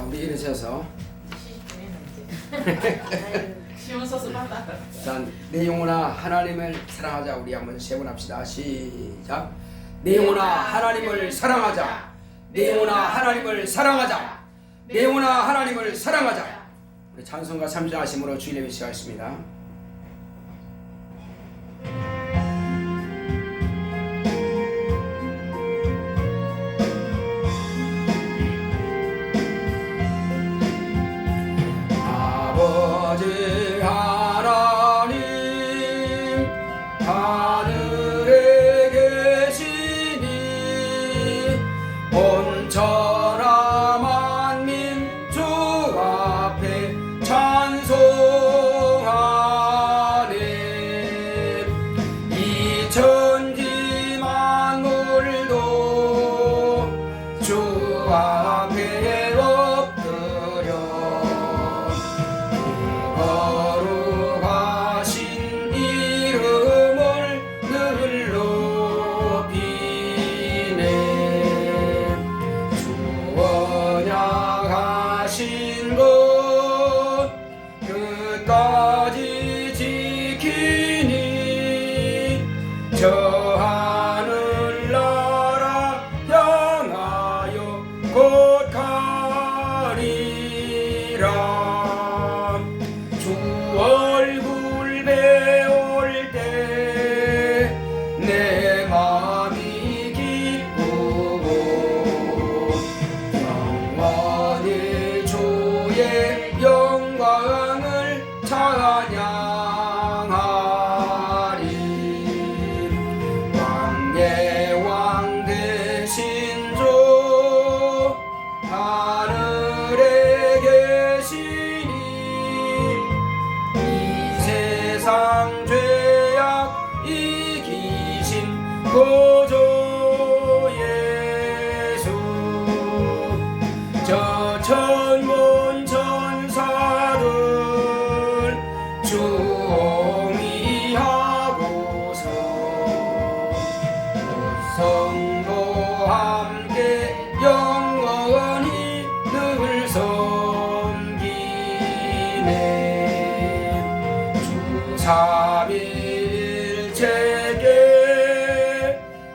우리 일어서서 시원서서 받아. 자, 내 영혼아 하나님을 사랑하자. 우리 한번 세 번 합시다. 시작. 내 영혼아 하나님을 사랑하자. 내 영혼아 하나님을 사랑하자. 내 영혼아 하나님을 사랑하자. 우리 찬송가 3절 하심으로 주일 예배 시작하겠습니다. 아버지 하나님 하늘에 계시니 온천하 만민 주 앞에 찬송하네. 이 천지 만물도 주 앞에 엎드려 거룩하신 이름을 늘 높이네. 주 언약하신 것 끝까지 지키니 저 하늘나라 향하여 곧 가리라. 주 얼굴 배울 때 내 마음이 기쁘고 영원히 주의 영광을 찬양하리. 왕의 왕 되신 주 하늘에 계시니 이 세상 죄악 이기신 구주 예수. 저 천문 천사들 주옹이하고서 성도 함께 영원히 늘 섬기네. 주 삼위일체께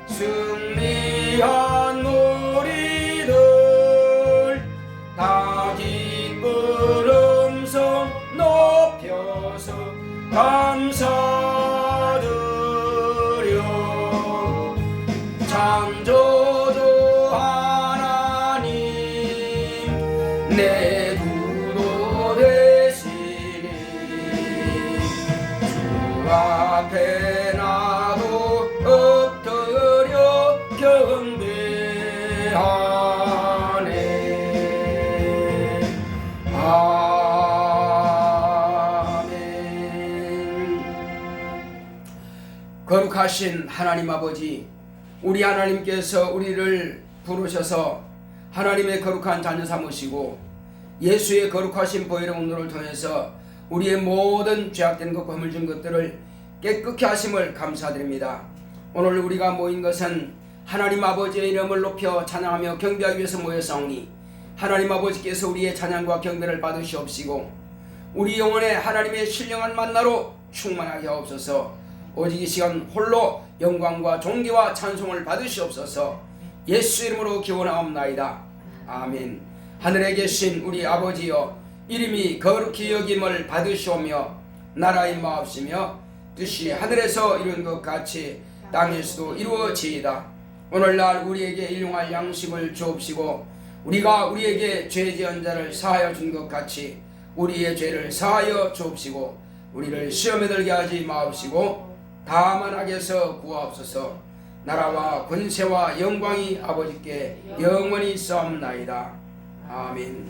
승리한 우리들 다 기쁜 음성 높여서 감사드려. 창조주 하나님 내 구도 되시니 주 앞에 나도 엎드려 경배하네. 아멘. 거룩하신 하나님 아버지, 우리 하나님께서 우리를 부르셔서 하나님의 거룩한 자녀 삼으시고 예수의 거룩하신 보혈의 운동을 통해서 우리의 모든 죄악된 것과 허물진 것들을 깨끗게 하심을 감사드립니다. 오늘 우리가 모인 것은 하나님 아버지의 이름을 높여 찬양하며 경배하기 위해서 모였사오니 하나님 아버지께서 우리의 찬양과 경배를 받으시옵시고 우리 영혼에 하나님의 신령한 만나로 충만하게 하옵소서. 오직 이 시간 홀로 영광과 존귀와 찬송을 받으시옵소서. 예수 이름으로 기원하옵나이다. 아멘. 하늘에 계신 우리 아버지여, 이름이 거룩히 여김을 받으시오며 나라의 마옵시며 뜻이 하늘에서 이룬 것 같이 땅에서도 이루어지이다. 오늘날 우리에게 일용할 양식을 주옵시고 우리가 우리에게 죄 지은 자를 사하여 준 것 같이 우리의 죄를 사하여 주옵시고 우리를 시험에 들게 하지 마옵시고 다만 악에서 구하옵소서. 나라와 권세와 영광이 아버지께 영원히 있사옵나이다. 아멘.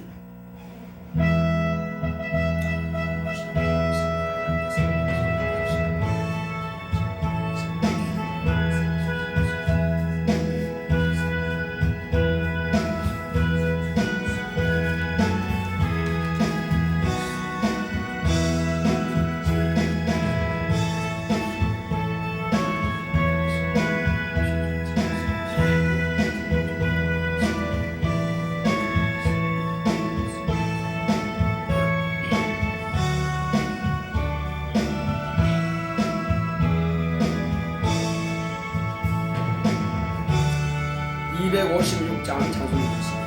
56장 찬송하겠습니다.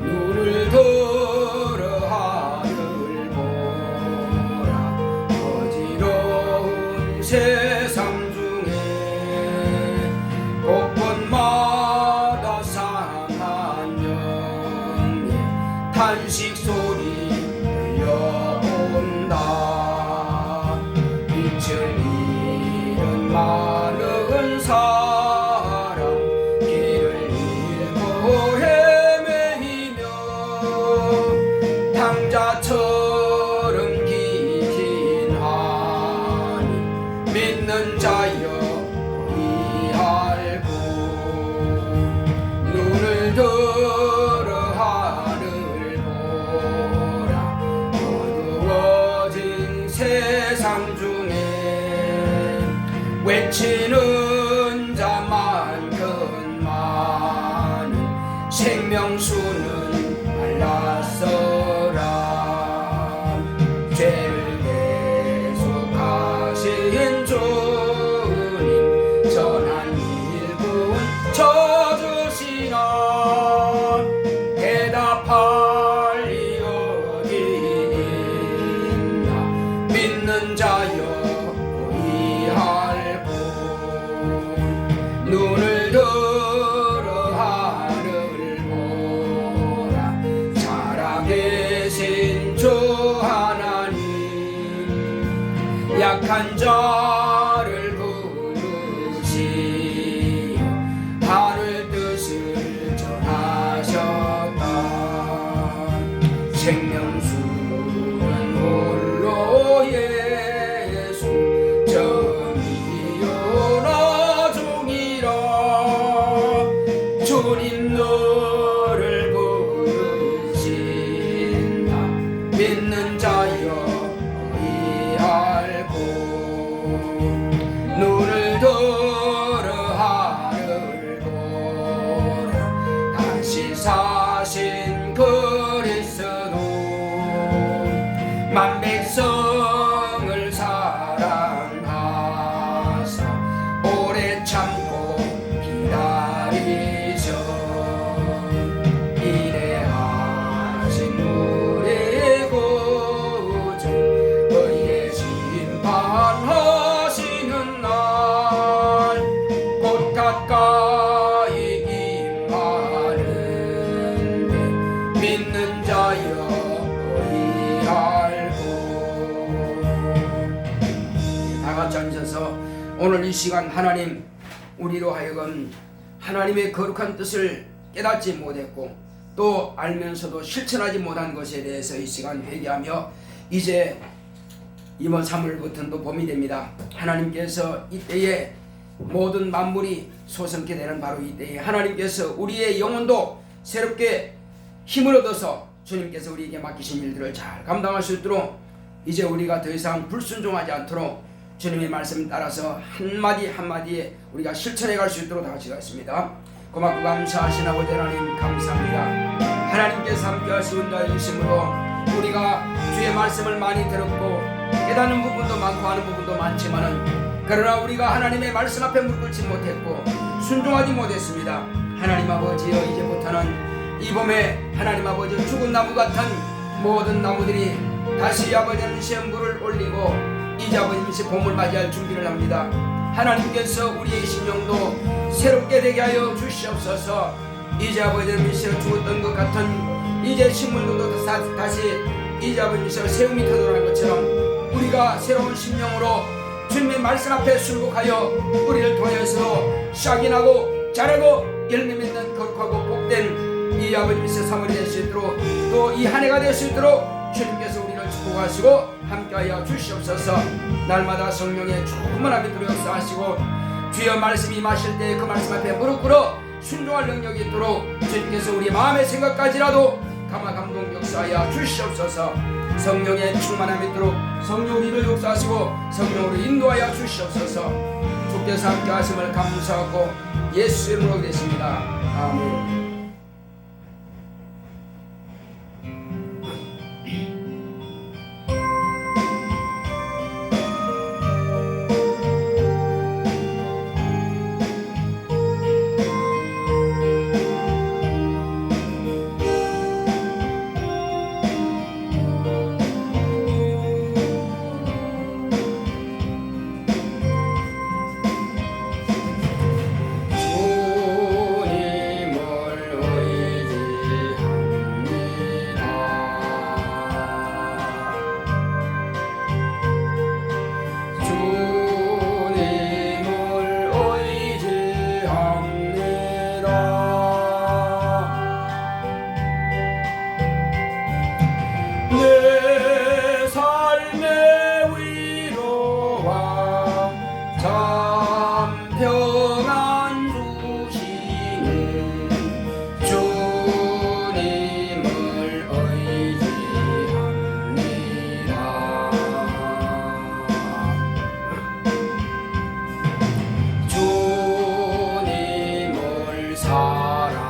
눈을 들어 하늘 보라 어지러운 세상 중에 곳곳마다 상한 영의 탄식 소리 들려온다. 빛을 잃은 많은 사람 길을 잃고 헤매이며 당자처럼 기긴 하니 믿는 자여 이알고 눈을 들어 하늘 보라 어두워진 세상 중에 외치는 자만큼 많은 생명수는 말랐어라. 죄를 계속하신 주님 전한 일꾼 쳐주시나 대답할 리 어디 있나 믿는 자여 이알고 눈을 들어 하늘 보라 살아계신 주 하나님 약한 자를 부르시어 하늘 뜻을 전하셨다. 생명수는 홀로 예수 전이요 나중이라. 주님 너를 부르신다. 믿는 자여 이알고 눈을 들어 하늘 보라 다시 사신 그리스도 만 백성을 사랑하사 오래 참고 기다리셔. 이래하신 우리 구주 의의 심판하시는 날 곧 가까이 임하는데 믿는 자여 이알고. 다같이 앉아서 오늘 이 시간 하나님 우리로 하여금 하나님의 거룩한 뜻을 깨닫지 못했고 또 알면서도 실천하지 못한 것에 대해서 이 시간 회개하며 이제 이번 3월부터는 또 봄이 됩니다. 하나님께서 이때에 모든 만물이 소성케 되는 바로 이때에 하나님께서 우리의 영혼도 새롭게 힘을 얻어서 주님께서 우리에게 맡기신 일들을 잘 감당할 수 있도록 이제 우리가 더 이상 불순종하지 않도록 주님의 말씀 따라서 한마디 한마디에 우리가 실천해 갈 수 있도록 다 같이 가겠습니다. 고맙고 감사하신 아버지 하나님 감사합니다. 하나님께서 함께 하시고 인도하여 주심으로 우리가 주의 말씀을 많이 들었고 깨닫는 부분도 많고 하는 부분도 많지만은 그러나 우리가 하나님의 말씀 앞에 무릎 꿇지 못했고 순종하지 못했습니다. 하나님 아버지여 이제부터는 이 봄에 하나님 아버지 죽은 나무 같은 모든 나무들이 다시 아버지 하나님 물을 올리고 이제 아버지 하나님 봄을 맞이할 준비를 합니다. 하나님께서 우리의 심령도 새롭게 되게 하여 주시옵소서. 이제 아버지 하나님 죽었던 것 같은 이제 식물들도 다시 이제 아버지 하나님 세움이 터져나는 것처럼 우리가 새로운 심령으로 주님의 말씀 앞에 순복하여 우리를 통해서 싹이 나고 자라고 열매 맺는 거룩하고 복된 이 아버지의 3월이 될 수 있도록 또 이 한 해가 될 수 있도록 주님께서 우리를 축복하시고 함께하여 주시옵소서. 날마다 성령의 충만함이 들어 역사하시고 주여 말씀이 마실 때 그 말씀 앞에 무릎 꿇어 순종할 능력이 있도록 주님께서 우리 마음의 생각까지라도 감화 감동 역사하여 주시옵소서. 성령의 충만함이 있도록 성령 우리를 역사하시고 성령으로 인도하여 주시옵소서. 주께서 함께 하심을 감사하고 예수의 이름으로 기도했습니다. 아멘. 내 삶의 위로와 참 평안 주시는 주님을 의지합니다. 주님을 사랑합니다.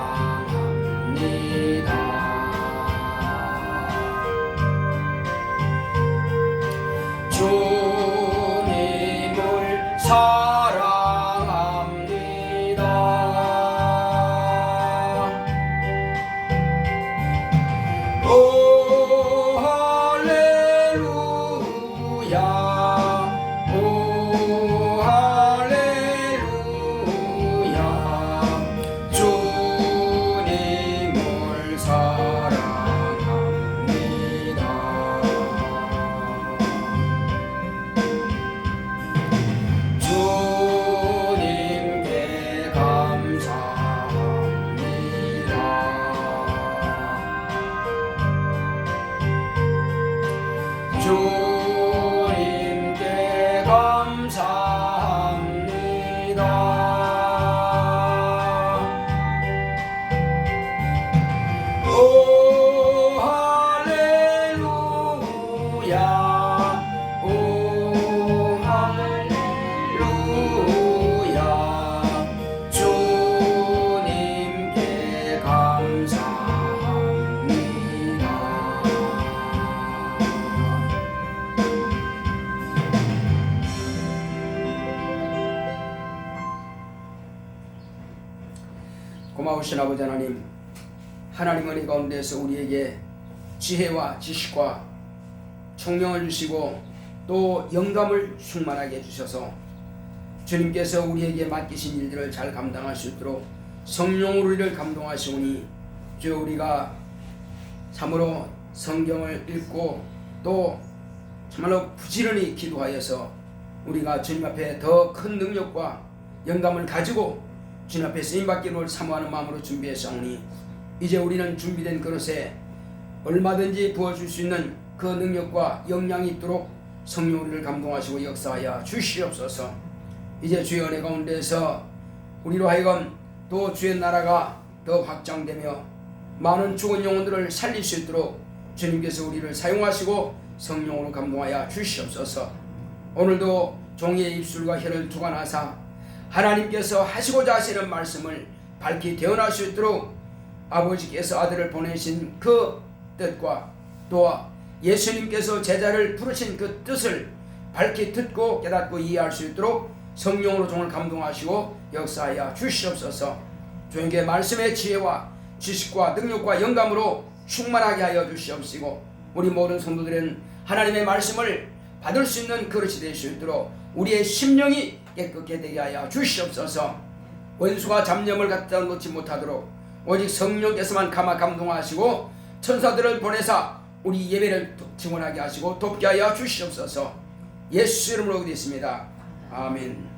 주님을 사랑합니다. 오 할렐루야, 오 할렐루야. 주님을 사랑합니다. 주님께 감사합니다. 주님께 감사합니다. 오 할렐루야, 오 할렐루야. 주님께 감사합니다. 고마우신 아버지 하나님, 하나님 은혜 가운데서 우리에게 지혜와 지식과 총명을 주시고 또 영감을 충만하게 해주셔서 주님께서 우리에게 맡기신 일들을 잘 감당할 수 있도록 성령으로 우리를 감동하시오니 주여, 우리가 참으로 성경을 읽고 또 정말로 부지런히 기도하여서 우리가 주님 앞에 더 큰 능력과 영감을 가지고 주님 앞에 쓰임받기를 사모하는 마음으로 준비했사오니 이제 우리는 준비된 그릇에 얼마든지 부어줄 수 있는 그 능력과 역량이 있도록 성령 우리를 감동하시고 역사하여 주시옵소서. 이제 주의 은혜 가운데서 우리로 하여금 또 주의 나라가 더 확장되며 많은 죽은 영혼들을 살릴 수 있도록 주님께서 우리를 사용하시고 성령으로 감동하여 주시옵소서. 오늘도 종이의 입술과 혀를 주관하사 하나님께서 하시고자 하시는 말씀을 밝히 대언할 수 있도록 아버지께서 아들을 보내신 그 뜻과 또 예수님께서 제자를 부르신 그 뜻을 밝히 듣고 깨닫고 이해할 수 있도록 성령으로 종을 감동하시고 역사하여 주시옵소서. 주님께 말씀의 지혜와 지식과 능력과 영감으로 충만하게 하여 주시옵시고 우리 모든 성도들은 하나님의 말씀을 받을 수 있는 그릇이 될 수 있도록 우리의 심령이 깨끗게 되게 하여 주시옵소서. 원수가 잡념을 갖다 놓지 못하도록 오직 성령께서만 감동하시고 천사들을 보내사 우리 예배를 증언하게 하시고 돕게 하여 주시옵소서. 예수 이름으로 기도했습니다. 아멘.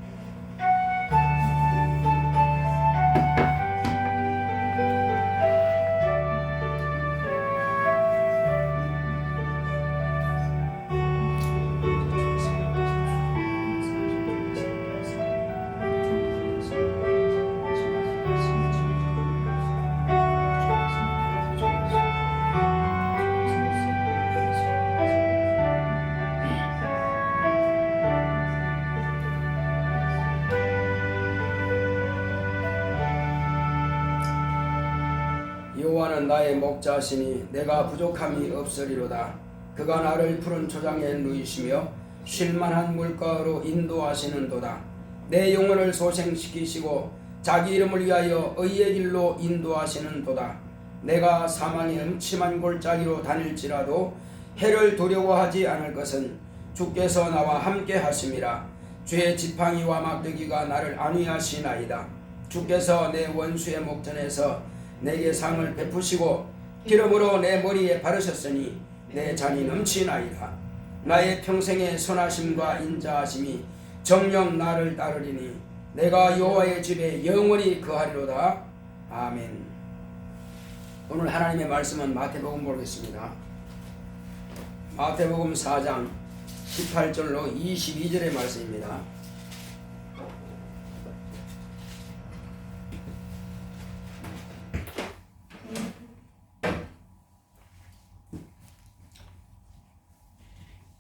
여호와는 나의 목자시니 내가 부족함이 없으리로다. 그가 나를 푸른 초장에 누이시며 쉴만한 물가로 인도하시는도다. 내 영혼을 소생시키시고 자기 이름을 위하여 의의 길로 인도하시는도다. 내가 사망의 음침한 골짜기로 다닐지라도 해를 두려워하지 않을 것은 주께서 나와 함께 하심이라. 주의 지팡이와 막대기가 나를 안위하시나이다. 주께서 내 원수의 목전에서 내게 상을 베푸시고 기름으로 내 머리에 바르셨으니 내 잔이 넘치나이다. 나의 평생의 선하심과 인자하심이 정녕 나를 따르리니 내가 여호와의 집에 영원히 거하리로다. 아멘. 오늘 하나님의 말씀은 마태복음 보겠습니다. 마태복음 4장 18절로 22절의 말씀입니다.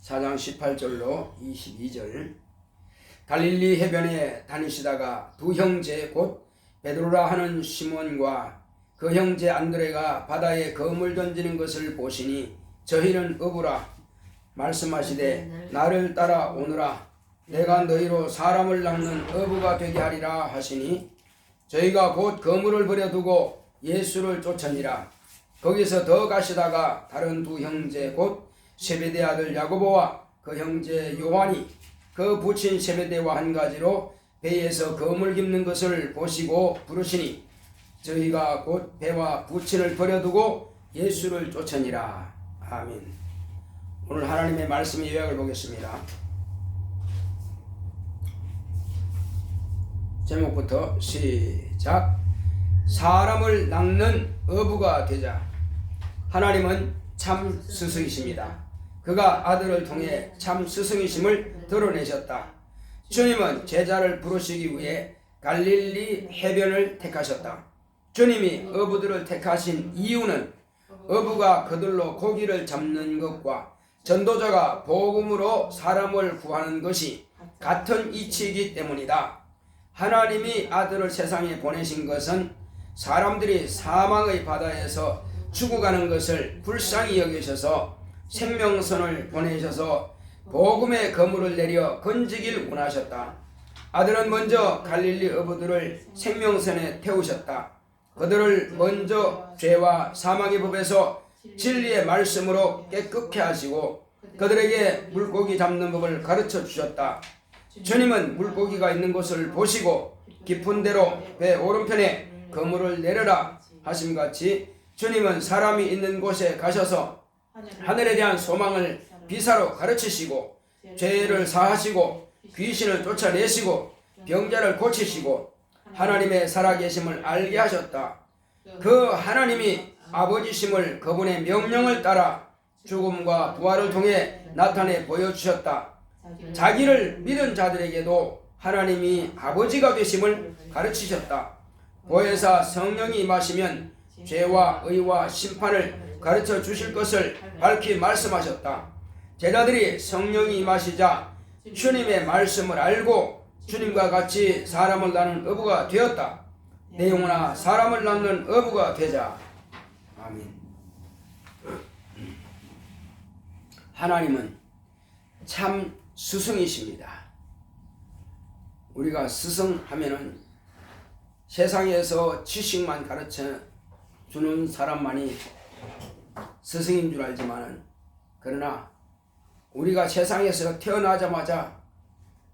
(4장 18절로 22절) 갈릴리 해변에 다니시다가 두 형제 곧 베드로라 하는 시몬과 그 형제 안드레가 바다에 검을 던지는 것을 보시니 저희는 어부라 말씀하시되 나를 따라 오너라. 내가 너희로 사람을 낚는 어부가 되게 하리라 하시니 저희가 곧 그물을 버려두고 예수를 쫓으니라. 거기서 더 가시다가 다른 두 형제 곧 세베대 아들 야고보와 그 형제 요한이 그 부친 세베대와 한 가지로 배에서 그물 깁는 것을 보시고 부르시니 저희가 곧 배와 부친을 버려두고 예수를 쫓으니라. 아멘. 오늘 하나님의 말씀의 요약을 보겠습니다. 제목부터 시작. 사람을 낚는 어부가 되자. 하나님은 참 스승이십니다. 그가 아들을 통해 참 스승이심을 드러내셨다. 주님은 제자를 부르시기 위해 갈릴리 해변을 택하셨다. 주님이 어부들을 택하신 이유는 어부가 그들로 고기를 잡는 것과 전도자가 복음으로 사람을 구하는 것이 같은 이치이기 때문이다. 하나님이 아들을 세상에 보내신 것은 사람들이 사망의 바다에서 죽어가는 것을 불쌍히 여기셔서 생명선을 보내셔서 복음의 그물을 내려 건지길 원하셨다. 아들은 먼저 갈릴리 어부들을 생명선에 태우셨다. 그들을 먼저 죄와 사망의 법에서 진리의 말씀으로 깨끗게 하시고 그들에게 물고기 잡는 법을 가르쳐 주셨다. 주님은 물고기가 있는 곳을 보시고 깊은 데로 배 오른편에 그물을 내려라 하심같이 주님은 사람이 있는 곳에 가셔서 하늘에 대한 소망을 비사로 가르치시고 죄를 사하시고 귀신을 쫓아내시고 병자를 고치시고 하나님의 살아계심을 알게 하셨다. 그 하나님이 아버지심을 그분의 명령을 따라 죽음과 부활을 통해 나타내 보여주셨다. 자기를 믿은 자들에게도 하나님이 아버지가 되심을 가르치셨다. 보혜사 성령이 임하시면 죄와 의와 심판을 가르쳐 주실 것을 밝히 말씀하셨다. 제자들이 성령이 임하시자 주님의 말씀을 알고 주님과 같이 사람을 낚는 어부가 되었다. 내 영혼아 사람을 낚는 어부가 되자. 아멘. 하나님은 참 스승이십니다. 우리가 스승하면은 세상에서 지식만 가르쳐 주는 사람만이 스승인 줄 알지만은 그러나 우리가 세상에서 태어나자마자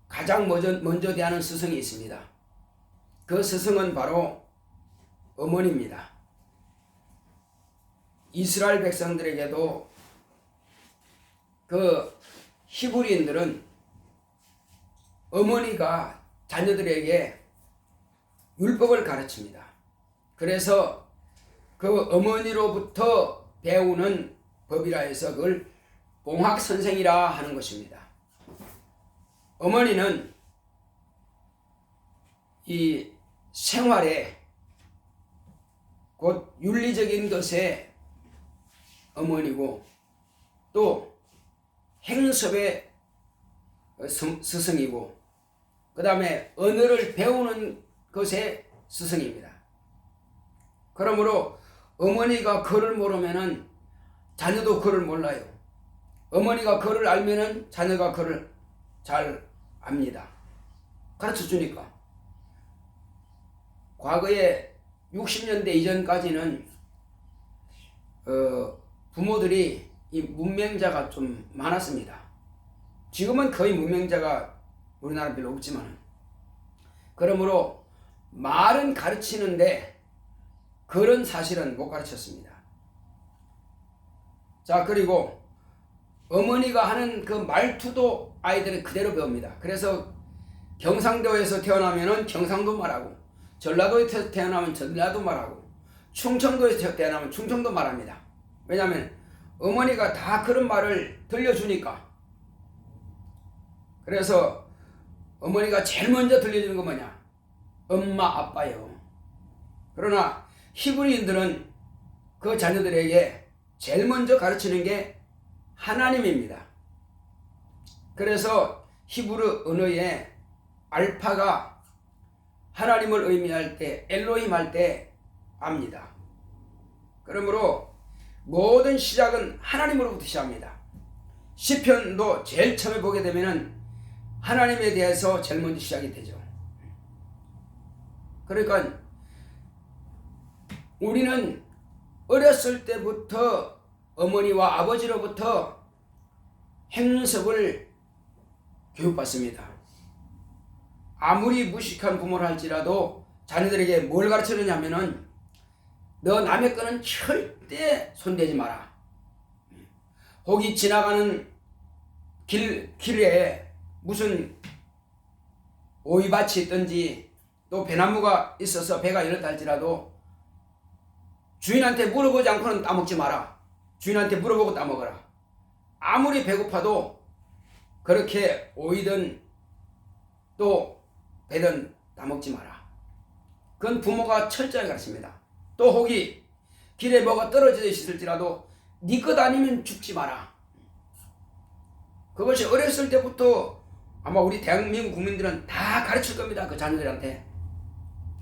가장 먼저 대하는 스승이 있습니다. 그 스승은 바로 어머니입니다. 이스라엘 백성들에게도 그 히브리인들은 어머니가 자녀들에게 율법을 가르칩니다. 그래서 그 어머니로부터 배우는 법이라 해서 그걸 봉학선생이라 하는 것입니다. 어머니는 이 생활에 곧 윤리적인 것에 어머니고 또 행섭의 스승이고 그 다음에 언어를 배우는 것의 스승입니다. 그러므로 어머니가 그를 모르면은 자녀도 그를 몰라요. 어머니가 그를 알면은 자녀가 그를 잘 압니다. 가르쳐 주니까. 과거에 60년대 이전까지는 부모들이 이 문맹자가 좀 많았습니다. 지금은 거의 문맹자가 우리나라 별로 없지만, 그러므로 말은 가르치는데 그런 사실은 못 가르쳤습니다. 자, 그리고 어머니가 하는 그 말투도 아이들은 그대로 배웁니다. 그래서 경상도에서 태어나면은 경상도 말하고, 전라도에서 태어나면 전라도 말하고, 충청도에서 태어나면 충청도 말합니다. 왜냐하면 어머니가 다 그런 말을 들려주니까. 그래서 어머니가 제일 먼저 들려주는 건 뭐냐? 엄마, 아빠요. 그러나 히브리인들은 그 자녀들에게 제일 먼저 가르치는 게 하나님입니다. 그래서 히브리 언어에 알파가 하나님을 의미할 때, 엘로힘 할 때 압니다. 그러므로 모든 시작은 하나님으로부터 시작합니다. 시편도 제일 처음에 보게 되면은 하나님에 대해서 제일 먼저 시작이 되죠. 그러니까 우리는 어렸을 때부터 어머니와 아버지로부터 행석을 교육받습니다. 아무리 무식한 부모를 할지라도 자녀들에게 뭘 가르치느냐 하면은 너 남의 거는 절대 손대지 마라. 혹이 지나가는 길에 무슨 오이밭이 있든지 또 배나무가 있어서 배가 이렇다 할지라도 주인한테 물어보지 않고는 따먹지 마라. 주인한테 물어보고 따먹어라. 아무리 배고파도 그렇게 오이든 또 배든 따먹지 마라. 그건 부모가 철저하게 가르칩니다. 또 혹이 길에 뭐가 떨어져 있을지라도 네 것 아니면 죽지 마라. 그것이 어렸을 때부터 아마 우리 대한민국 국민들은 다 가르칠 겁니다. 그 자녀들한테.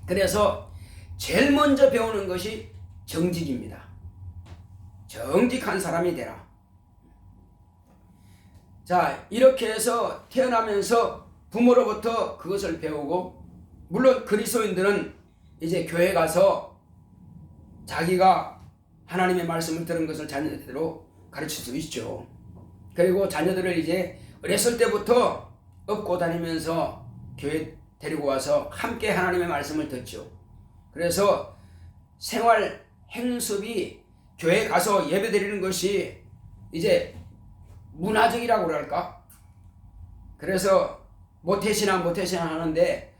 그래서 제일 먼저 배우는 것이 정직입니다. 정직한 사람이 되라. 자, 이렇게 해서 태어나면서 부모로부터 그것을 배우고, 물론 그리스도인들은 이제 교회 가서 자기가 하나님의 말씀을 들은 것을 자녀들로 가르칠 수 있죠. 그리고 자녀들을 이제 어렸을 때부터 업고 다니면서 교회 데리고 와서 함께 하나님의 말씀을 듣죠. 그래서 생활 행습이 교회 가서 예배 드리는 것이 이제 문화적이라고 그럴까? 그래서 모태신앙 하는데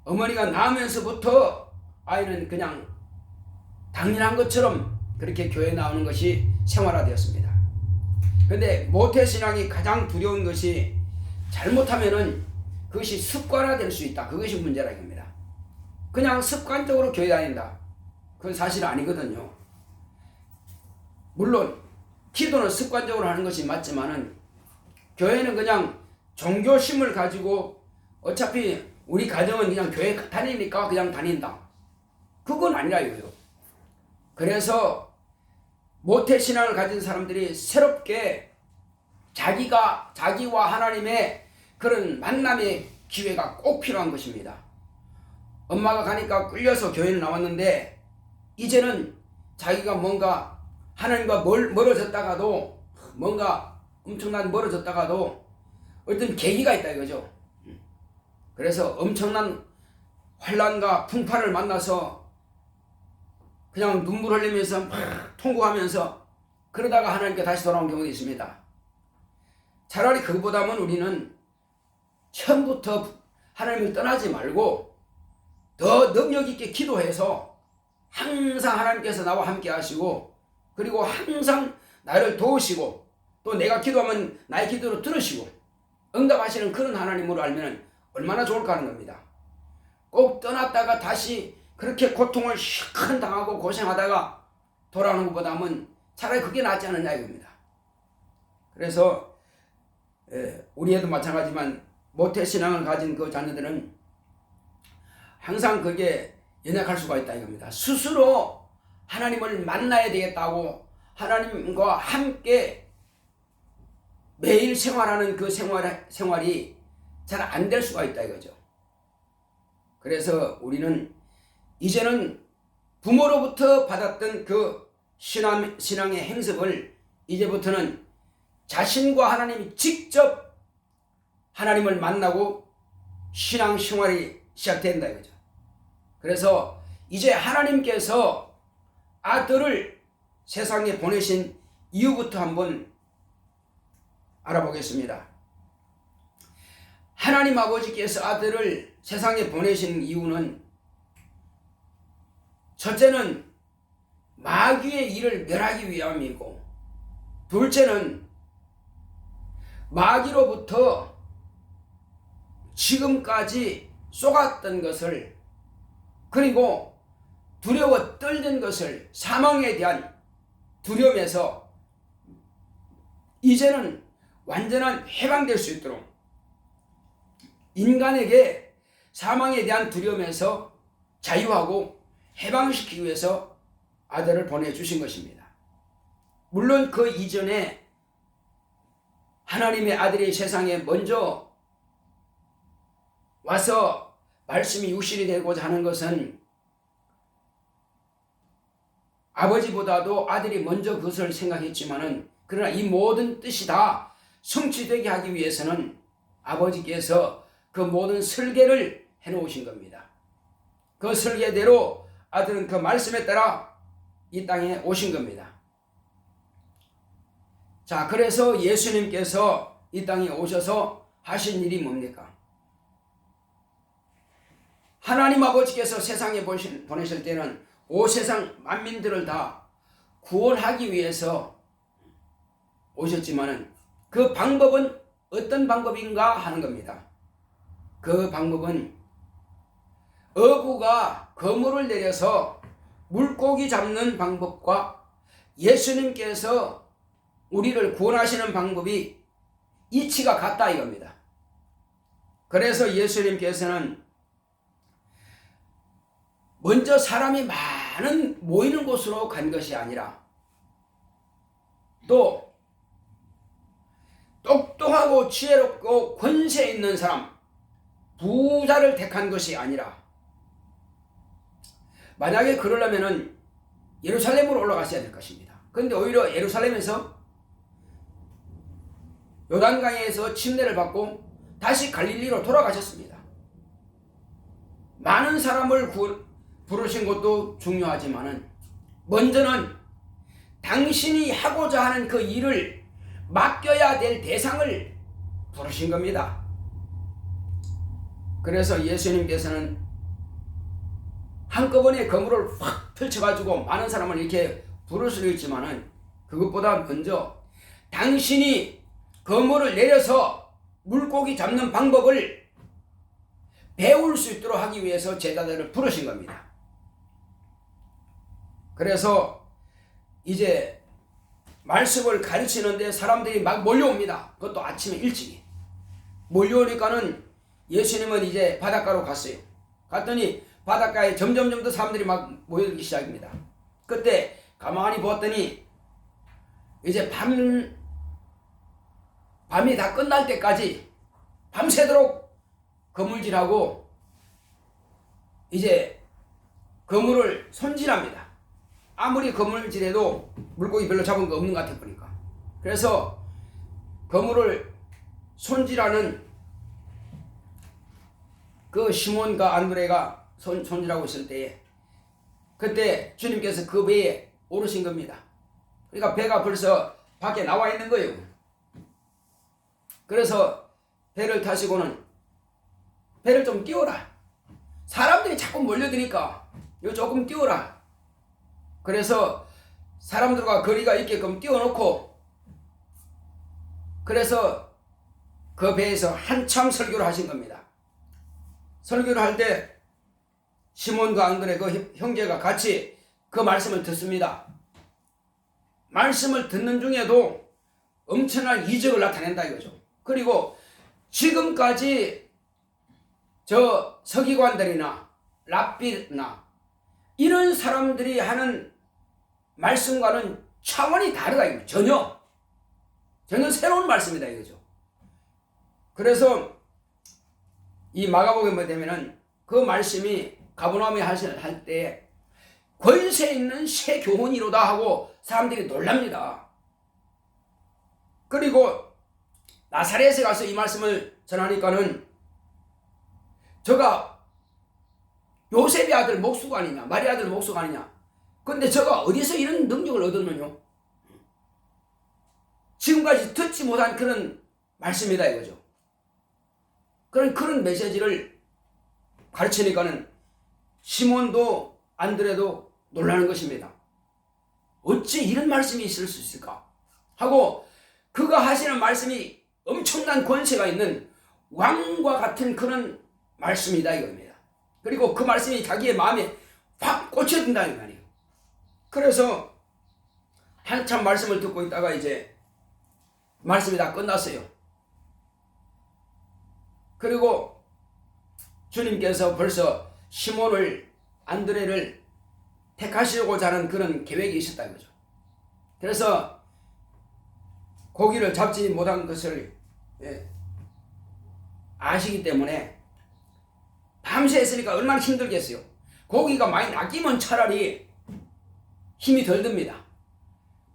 어머니가 낳으면서부터 아이는 그냥 당연한 것처럼 그렇게 교회에 나오는 것이 생활화되었습니다. 그런데 모태신앙이 가장 두려운 것이 잘못하면은 그것이 습관화될 수 있다. 그것이 문제라 이겁니다. 그냥 습관적으로 교회 다닌다. 그건 사실 아니거든요. 물론 기도는 습관적으로 하는 것이 맞지만은 교회는 그냥 종교심을 가지고 어차피 우리 가정은 그냥 교회 다니니까 그냥 다닌다. 그건 아니라 이거예요. 그래서 모태신앙을 가진 사람들이 새롭게 자기와 하나님의 그런 만남의 기회가 꼭 필요한 것입니다. 엄마가 가니까 끌려서 교회를 나왔는데 이제는 자기가 뭔가 하나님과 멀어졌다가도 뭔가 엄청난 멀어졌다가도 어떤 계기가 있다 이거죠. 그래서 엄청난 환난과 풍파를 만나서 그냥 눈물 흘리면서 막 통곡하면서 그러다가 하나님께 다시 돌아온 경우도 있습니다. 차라리 그보다는 우리는 처음부터 하나님을 떠나지 말고 더 능력 있게 기도해서 항상 하나님께서 나와 함께 하시고 그리고 항상 나를 도우시고 또 내가 기도하면 나의 기도를 들으시고 응답하시는 그런 하나님으로 알면 얼마나 좋을까 하는 겁니다. 꼭 떠났다가 다시 그렇게 고통을 실컷 당하고 고생하다가 돌아오는 것보다는 차라리 그게 낫지 않느냐 이겁니다. 그래서 우리 애도 마찬가지지만 모태신앙을 가진 그 자녀들은 항상 그게 연약할 수가 있다 이겁니다. 스스로 하나님을 만나야 되겠다고 하나님과 함께 매일 생활하는 그 생활이 잘 안 될 수가 있다 이거죠. 그래서 우리는 이제는 부모로부터 받았던 그 신앙의 행습을 이제부터는 자신과 하나님이 직접 하나님을 만나고 신앙생활이 시작된다 이거죠. 그래서 이제 하나님께서 아들을 세상에 보내신 이유부터 한번 알아보겠습니다. 하나님 아버지께서 아들을 세상에 보내신 이유는 첫째는 마귀의 일을 멸하기 위함이고, 둘째는 마귀로부터 지금까지 쏘갔던 것을, 그리고 두려워 떨던 것을, 사망에 대한 두려움에서 이제는 완전한 해방될 수 있도록 인간에게 사망에 대한 두려움에서 자유하고 해방시키기 위해서 아들을 보내주신 것입니다. 물론 그 이전에 하나님의 아들이 세상에 먼저 와서 말씀이 육신이 되고자 하는 것은 아버지보다도 아들이 먼저 그것을 생각했지만은, 그러나 이 모든 뜻이 다 성취되게 하기 위해서는 아버지께서 그 모든 설계를 해놓으신 겁니다. 그 설계대로 아들은 그 말씀에 따라 이 땅에 오신 겁니다. 자, 그래서 예수님께서 이 땅에 오셔서 하신 일이 뭡니까? 하나님 아버지께서 세상에 보내실 때는 온 세상 만민들을 다 구원하기 위해서 오셨지만은 그 방법은 어떤 방법인가 하는 겁니다. 그 방법은 어부가 그물을 내려서 물고기 잡는 방법과 예수님께서 우리를 구원하시는 방법이 이치가 같다 이겁니다. 그래서 예수님께서는 먼저 사람이 많은 모이는 곳으로 간 것이 아니라, 또 똑똑하고 지혜롭고 권세 있는 사람, 부자를 택한 것이 아니라, 만약에 그러려면은 예루살렘으로 올라가셔야 될 것입니다. 그런데 오히려 예루살렘에서 요단강에서 침례를 받고 다시 갈릴리로 돌아가셨습니다. 많은 사람을 부르신 것도 중요하지만은 먼저는 당신이 하고자 하는 그 일을 맡겨야 될 대상을 부르신 겁니다. 그래서 예수님께서는 한꺼번에 그물을 확 펼쳐가지고 많은 사람을 이렇게 부를 수도 있지만은, 그것보다 먼저 당신이 그물을 내려서 물고기 잡는 방법을 배울 수 있도록 하기 위해서 제자들을 부르신 겁니다. 그래서 이제 말씀을 가르치는데 사람들이 막 몰려옵니다. 그것도 아침에 일찍이 몰려오니까는 예수님은 이제 바닷가로 갔어요. 갔더니 바닷가에 점점 더 사람들이 막 모여들기 시작합니다. 그때 가만히 보았더니 이제 밤이 다 끝날 때까지 밤새도록 그물질하고 이제 그물을 손질합니다. 아무리 그물질해도 물고기 별로 잡은 거 없는 것 같아 보니까. 그래서 그물을 손질하는 그 시몬과 안드레가 손질하고 있을 때에, 그때 주님께서 그 배에 오르신 겁니다. 그러니까 배가 벌써 밖에 나와 있는 거예요. 그래서 배를 타시고는 배를 좀 띄워라. 사람들이 자꾸 몰려드니까 이거 조금 띄워라. 그래서 사람들과 거리가 있게끔 띄워놓고, 그래서 그 배에서 한참 설교를 하신 겁니다. 설교를 할 때 시몬과 안드레 그 형제가 같이 그 말씀을 듣습니다. 말씀을 듣는 중에도 엄청난 이적을 나타낸다 이거죠. 그리고 지금까지 서기관들이나 랍비나 이런 사람들이 하는 말씀과는 차원이 다르다 이거. 전혀 새로운 말씀이다 이거죠. 그래서 이 마가복음에 되면은 그 말씀이 가버나움에 할 때 권세 있는 새 교훈이로다 하고 사람들이 놀랍니다. 그리고 나사렛에 가서 이 말씀을 전하니까는 저가 요셉의 아들 목수가 아니냐, 마리아 아들 목수가 아니냐. 근데 저가 어디서 이런 능력을 얻었느냐? 지금까지 듣지 못한 그런 말씀이다 이거죠. 그런 메시지를 가르치니까는 시몬도 안드레도 놀라는 것입니다. 어찌 이런 말씀이 있을 수 있을까? 하고 그가 하시는 말씀이 엄청난 권세가 있는 왕과 같은 그런 말씀이다 이겁니다. 그리고 그 말씀이 자기의 마음에 확 꽂혀든다는 말이에요. 그래서 한참 말씀을 듣고 있다가 이제 말씀이 다 끝났어요. 그리고 주님께서 벌써 시몬을 안드레를 택하시고자 하는 그런 계획이 있었다 이거죠. 그래서 고기를 잡지 못한 것을 아시기 때문에 밤새 했으니까 얼마나 힘들겠어요. 고기가 많이 낚이면 차라리 힘이 덜 듭니다.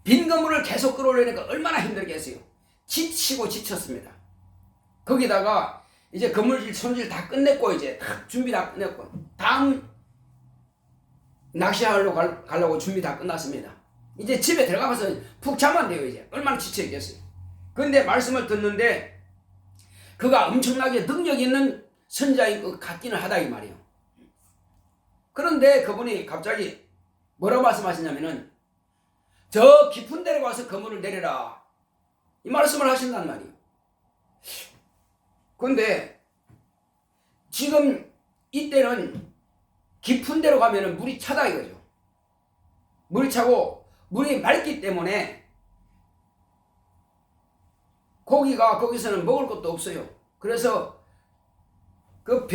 빈 그물을 계속 끌어올리니까 얼마나 힘들겠어요. 지치고 지쳤습니다. 거기다가 이제 그물질 손질 다 끝냈고 이제 준비 다 끝냈고 다음 낚시하러 가려고 준비 다 끝났습니다. 이제 집에 들어가서 푹 자면 돼요. 이제 얼마나 지쳐 있겠어요. 근데 말씀을 듣는데 그가 엄청나게 능력 있는 선자인 것 같기는 하다 이 말이에요. 그런데 그분이 갑자기 뭐라고 말씀하시냐면은 저 깊은 데로 가서 그물을 내려라 이 말씀을 하신단 말이에요. 근데 지금 이때는 깊은 데로 가면은 물이 차다 이거죠. 물이 차고 물이 맑기 때문에 고기가 거기서는 먹을 것도 없어요. 그래서 그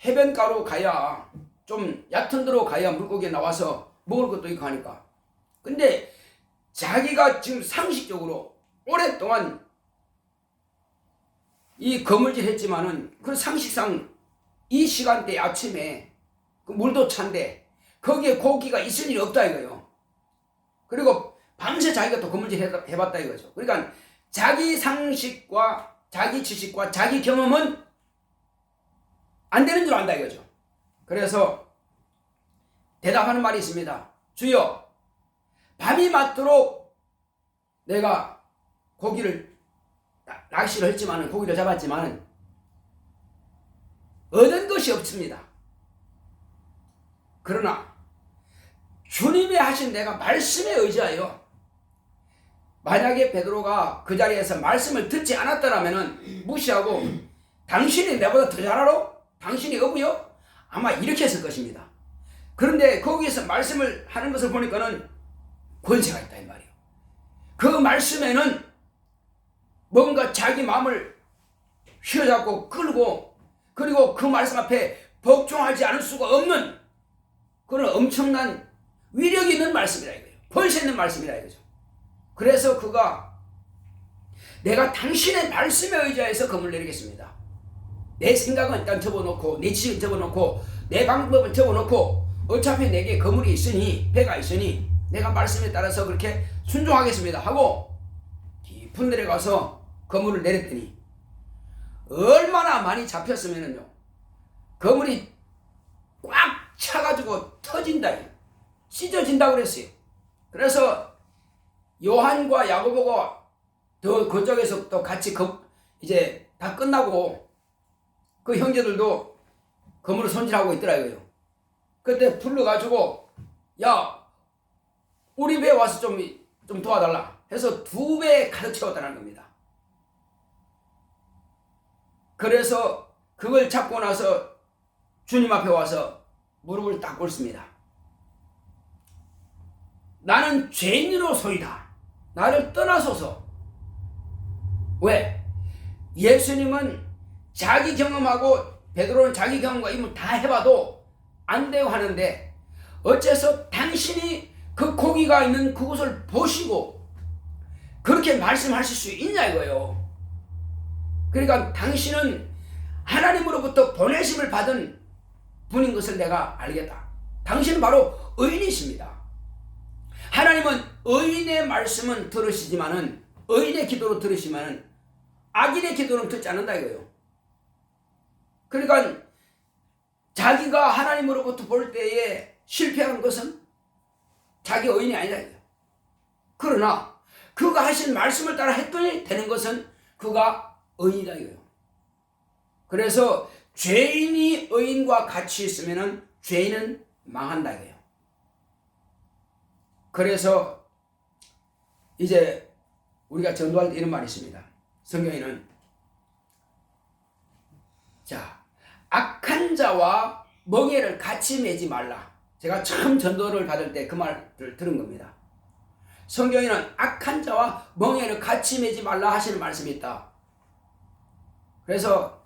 해변가로 가야 좀 얕은 데로 가야 물고기 나와서 먹을 것도 있고 하니까. 근데 자기가 지금 상식적으로 오랫동안 이 거물질 했지만은 그 상식상 이 시간대 아침에 그 물도 찬데 거기에 고기가 있을 일이 없다 이거예요. 그리고 밤새 자기가 또 거물질 해봤다 이거죠. 그러니까 자기 상식과 자기 지식과 자기 경험은 안 되는 줄 안다 이거죠. 그래서 대답하는 말이 있습니다. 주여, 밤이 맞도록 내가 고기를 낚시를 했지만은 고기를 잡았지만은 얻은 것이 없습니다. 그러나 주님이 하신 내가 말씀에 의지하여 만약에 베드로가 그 자리에서 말씀을 듣지 않았더라면은 무시하고 당신이 내보다 더 잘 알아? 당신이 어부요? 아마 이렇게 했을 것입니다. 그런데 거기에서 말씀을 하는 것을 보니까는 권세가 있다 이 말이에요. 그 말씀에는 뭔가 자기 마음을 휘어잡고 끌고 그리고 그 말씀 앞에 복종하지 않을 수가 없는 그런 엄청난 위력이 있는 말씀이라 이거예요. 권세 있는 말씀이라 이거죠. 그래서 그가 내가 당신의 말씀에 의지해서 검을 내리겠습니다. 내 생각은 일단 접어놓고 내 지식을 접어놓고 내 방법을 접어놓고 어차피 내게 거물이 있으니 배가 있으니 내가 말씀에 따라서 그렇게 순종하겠습니다 하고 깊은 데에 가서 거물을 내렸더니 얼마나 많이 잡혔으면은요 거물이 꽉 차가지고 터진다 찢어진다 그랬어요. 그래서 요한과 야고보가 더 그쪽에서 또 같이 이제 다 끝나고 그 형제들도 거물을 손질하고 있더라고요. 그때 불러가지고 야 우리 배에 와서 좀 도와달라 해서 2배 가득 채웠다는 겁니다. 그래서 그걸 잡고 나서 주님 앞에 와서 무릎을 딱 꿇습니다. 나는 죄인으로소이다. 나를 떠나소서. 왜? 예수님은 자기 경험하고 베드로는 자기 경험과 이걸 다 해봐도 안 돼요 하는데 어째서 당신이 그 고기가 있는 그곳을 보시고 그렇게 말씀하실 수 있냐 이거예요. 그러니까 당신은 하나님으로부터 보내심을 받은 분인 것을 내가 알겠다. 당신은 바로 의인이십니다. 하나님은 의인의 말씀은 들으시지만은, 의인의 기도로 들으시면은 악인의 기도는 듣지 않는다 이거예요. 그러니까 자기가 하나님으로부터 볼 때에 실패하는 것은 자기 의인이 아니다 이거예요. 그러나 그가 하신 말씀을 따라 했더니 되는 것은 그가 의인이다 이거예요. 그래서 죄인이 의인과 같이 있으면은 죄인은 망한다 이거예요. 그래서 이제 우리가 전도할 때 이런 말이 있습니다. 성경에는 자, 악한 자와 멍에를 같이 매지 말라. 제가 처음 전도를 받을 때 그 말을 들은 겁니다. 성경에는 악한 자와 멍에를 같이 매지 말라 하시는 말씀이 있다. 그래서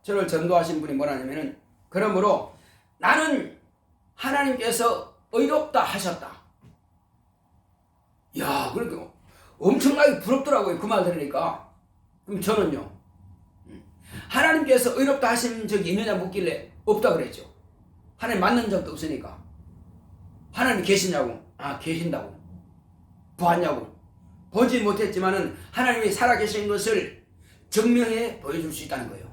저를 전도하신 분이 뭐라 하냐면은, 그러므로 나는 하나님께서 의롭다 하셨다. 야, 그러니까 엄청나게 부럽더라고요. 그 말 들으니까. 그럼 저는요, 하나님께서 의롭다 하신 적이 있느냐 묻길래 없다 그랬죠. 하나님 만난 적도 없으니까. 하나님 계시냐고? 아, 계신다고. 보았냐고? 보지 못했지만은 하나님이 살아계신 것을 증명해 보여줄 수 있다는 거예요.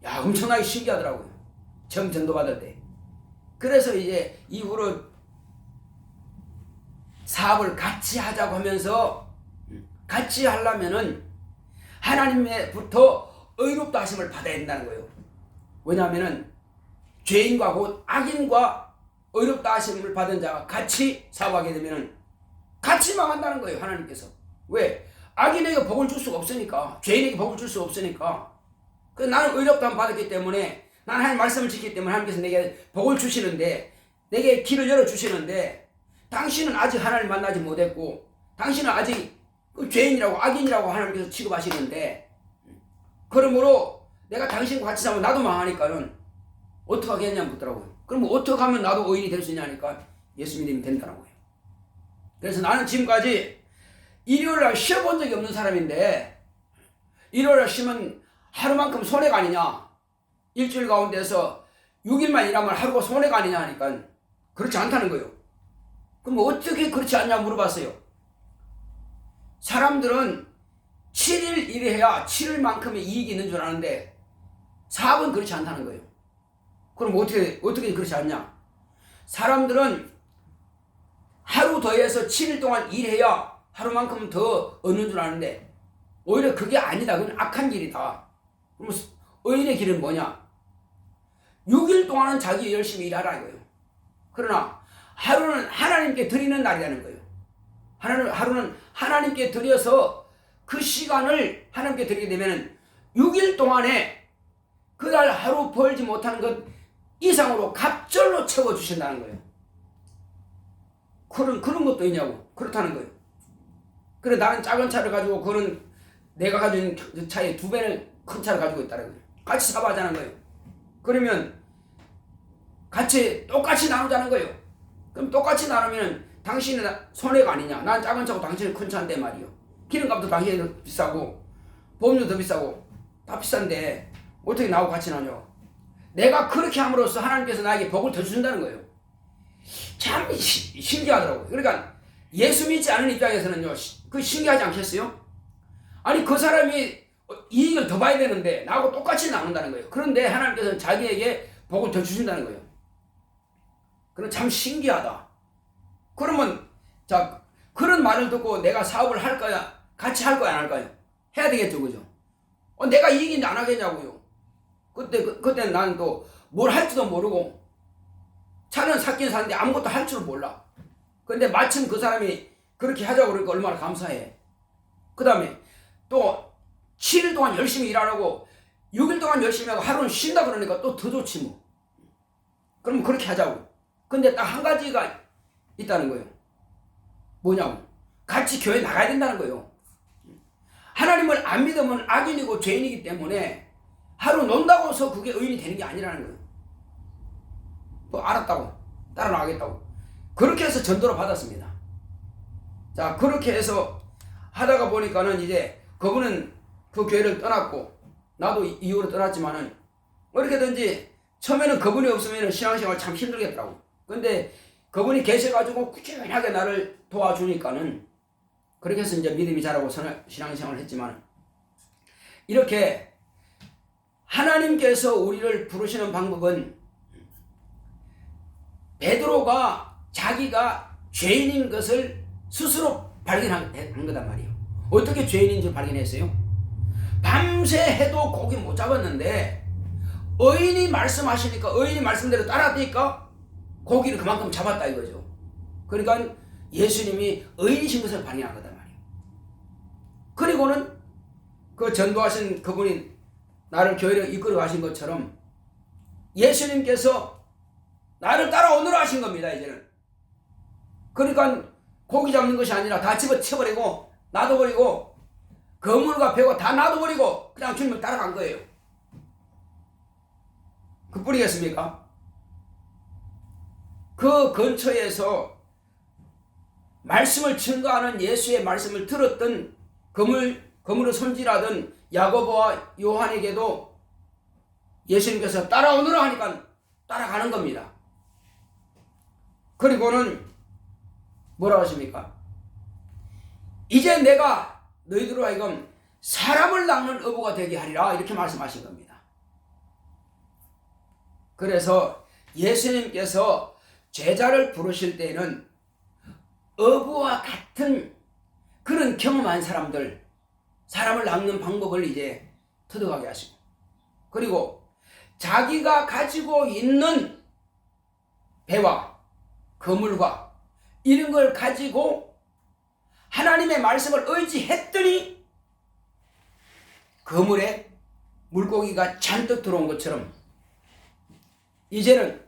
야, 엄청나게 신기하더라고요. 처음 전도 받을 때. 그래서 이제 이후로 사업을 같이 하자고 하면서, 같이 하려면은 하나님의부터 의롭다 하심을 받아야 된다는 거예요. 왜냐하면은 죄인과 곧 악인과 의롭다 하심을 받은 자가 같이 사업하게 되면은 같이 망한다는 거예요. 하나님께서. 왜? 악인에게 복을 줄 수가 없으니까. 죄인에게 복을 줄 수가 없으니까. 그래서 나는 의롭다함 받았기 때문에, 나는 하나님 말씀을 지키기 때문에 하나님께서 내게 복을 주시는데, 내게 길을 열어주시는데, 당신은 아직 하나님 만나지 못했고, 당신은 아직 죄인이라고 악인이라고 하나님께서 취급하시는데, 그러므로 내가 당신과 같이 살면 나도 망하니까는 어떻게 하겠냐 묻더라고요. 그럼 어떻게 하면 나도 의인이 될 수 있냐니까 예수 믿으면 된다라고요. 그래서 나는 지금까지 일요일날 쉬어본 적이 없는 사람인데, 일요일날 쉬면 하루만큼 손해가 아니냐, 일주일 가운데서 6일만 일하면 하루가 손해가 아니냐 하니까 그렇지 않다는 거예요. 그럼 어떻게 그렇지 않냐 물어봤어요. 사람들은 7일 일해야 7일만큼의 이익이 있는 줄 아는데 사업은 그렇지 않다는 거예요. 그럼 어떻게 그렇지 않냐? 사람들은 하루 더해서 7일 동안 일해야 하루만큼 더 얻는 줄 아는데 오히려 그게 아니다. 그건 악한 길이다. 그럼 의인의 길은 뭐냐? 6일 동안은 자기 열심히 일하라 이거예요. 그러나 하루는 하나님께 드리는 날이라는 거예요. 하루는 하나님께 드려서 그 시간을 하나님께 드리게 되면 6일 동안에 그날 하루 벌지 못하는 것 이상으로 갑절로 채워주신다는 거예요. 그런 것도 있냐고. 그렇다는 거예요. 그래, 나는 작은 차를 가지고 그는 내가 가지고 있는 그 차의 2배는 큰 차를 가지고 있다는 거예요. 같이 사업하자는 거예요. 그러면 똑같이 나누자는 거예요. 그럼 똑같이 나누면 당신은 손해가 아니냐. 난 작은 차고 당신은 큰 차인데 말이요. 기름값도 당신이 더 비싸고 보험료 더 비싸고 다 비싼데 어떻게 나하고 같이 나누냐. 내가 그렇게 함으로써 하나님께서 나에게 복을 더 주신다는 거예요. 참 신기하더라고요. 그러니까 예수 믿지 않은 입장에서는요, 그 신기하지 않겠어요? 아니, 그 사람이 이익을 더 봐야 되는데 나하고 똑같이 나눈다는 거예요. 그런데 하나님께서는 자기에게 복을 더 주신다는 거예요. 그럼 참 신기하다. 그러면 자, 그런 말을 듣고 내가 사업을 할 거야, 같이 할 거야, 안 할 거야? 해야 되겠죠, 그죠? 내가 이익인데 안 하겠냐고요. 그때 나는 또 뭘 할지도 모르고, 차는 샀긴 샀는데 아무것도 할 줄 몰라. 근데 마침 그 사람이 그렇게 하자고 그러니까 얼마나 감사해. 그 다음에 또 7일 동안 열심히 일하라고 6일 동안 열심히 하고 하루는 쉰다 그러니까 또 더 좋지 뭐. 그럼 그렇게 하자고. 근데 딱 한 가지가 있다는 거예요. 뭐냐고. 같이 교회 나가야 된다는 거예요. 하나님을 안 믿으면 악인이고 죄인이기 때문에 하루 논다고 해서 그게 의인이 되는 게 아니라는 거예요. 뭐 알았다고 따라 나가겠다고. 그렇게 해서 전도를 받았습니다. 자, 그렇게 해서 하다가 보니까는 이제 그분은 그 교회를 떠났고 나도 이후로 떠났지만은 어떻게든지 처음에는 그분이 없으면 신앙생활 참 힘들겠더라고. 근데 그분이 계셔가지고 꾸준하게 나를 도와주니까는 그렇게 해서 이제 믿음이 자라고 신앙생활을 했지만, 이렇게 하나님께서 우리를 부르시는 방법은 베드로가 자기가 죄인인 것을 스스로 발견한 거단 말이에요. 어떻게 죄인인지 발견했어요? 밤새 해도 고기 못 잡았는데 의인이 말씀하시니까, 의인이 말씀대로 따랐으니까 고기를 그만큼 잡았다 이거죠. 그러니까 예수님이 의인이신 것을 발견한 거단 말이에요. 그리고는 그 전도하신 그분이 나를 교회를 이끌어 가신 것처럼 예수님께서 나를 따라오느라 하신 겁니다. 이제는. 그러니까 고기 잡는 것이 아니라 다 집어쳐버리고 놔둬버리고 거물과 배고 다 놔둬버리고 그냥 주님을 따라간 거예요. 그뿐이겠습니까? 그 근처에서 말씀을 증거하는 예수의 말씀을 들었던 그물을 손질하던 야고보와 요한에게도 예수님께서 따라오느라 하니까 따라가는 겁니다. 그리고는 뭐라고 하십니까? 이제 내가 너희들로 하여금 사람을 낚는 어부가 되게 하리라, 이렇게 말씀하신 겁니다. 그래서 예수님께서 제자를 부르실 때는 어부와 같은 그런 경험한 사람들, 사람을 낚는 방법을 이제 터득하게 하시고, 그리고 자기가 가지고 있는 배와 그물과 이런 걸 가지고 하나님의 말씀을 의지했더니 그물에 물고기가 잔뜩 들어온 것처럼 이제는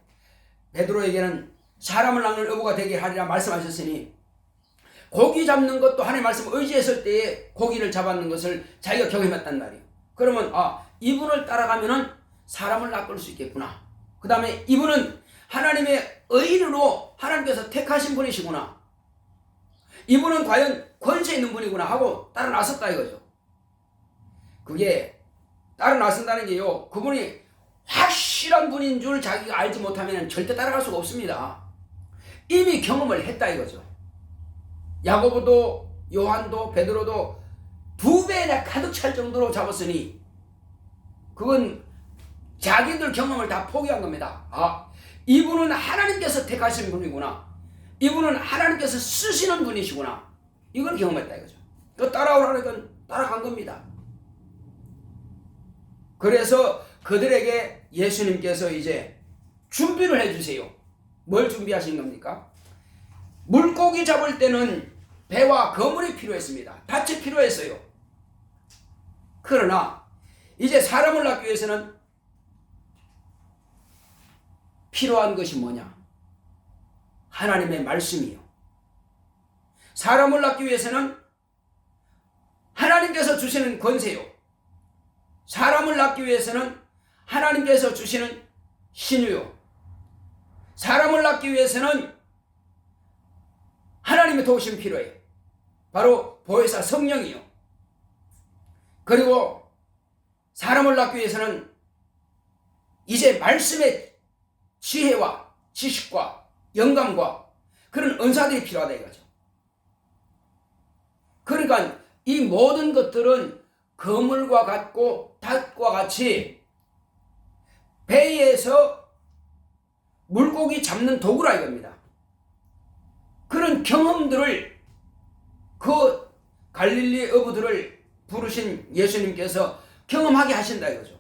베드로에게는 사람을 낚는 어부가 되게 하리라 말씀하셨으니, 고기 잡는 것도 하나님의 말씀을 의지했을 때에 고기를 잡았는 것을 자기가 경험했단 말이에요. 그러면 이분을 따라가면은 사람을 낚을 수 있겠구나. 그 다음에 이분은 하나님의 의인으로 하나님께서 택하신 분이시구나. 이분은 과연 권세 있는 분이구나 하고 따라 나섰다 이거죠. 그게 따라 나선다는 게요, 그분이 확실한 분인 줄 자기가 알지 못하면 절대 따라갈 수가 없습니다. 이미 경험을 했다 이거죠. 야고보도 요한도 베드로도 2배나 가득 찰 정도로 잡았으니 그건 자기들 경험을 다 포기한 겁니다. 이분은 하나님께서 택하신 분이구나. 이분은 하나님께서 쓰시는 분이시구나. 이걸 경험했다 이거죠. 또 따라오라니까 따라간 겁니다. 그래서 그들에게 예수님께서 이제 준비를 해주세요. 뭘 준비하신 겁니까? 물고기 잡을 때는 배와 그물이 필요했습니다. 밭이 필요했어요. 그러나 이제 사람을 낳기 위해서는 필요한 것이 뭐냐? 하나님의 말씀이요. 사람을 낳기 위해서는 하나님께서 주시는 권세요. 사람을 낳기 위해서는 하나님께서 주시는 신유요. 사람을 낳기 위해서는 하나님의 도우심이 필요해요. 바로 보혜사 성령이요. 그리고 사람을 낳기 위해서는 이제 말씀의 지혜와 지식과 영감과 그런 은사들이 필요하다 이거죠. 그러니까 이 모든 것들은 그물과 같고 닷과 같이 배에서 물고기 잡는 도구라 이겁니다. 그런 경험들을 그 갈릴리 어부들을 부르신 예수님께서 경험하게 하신다 이거죠.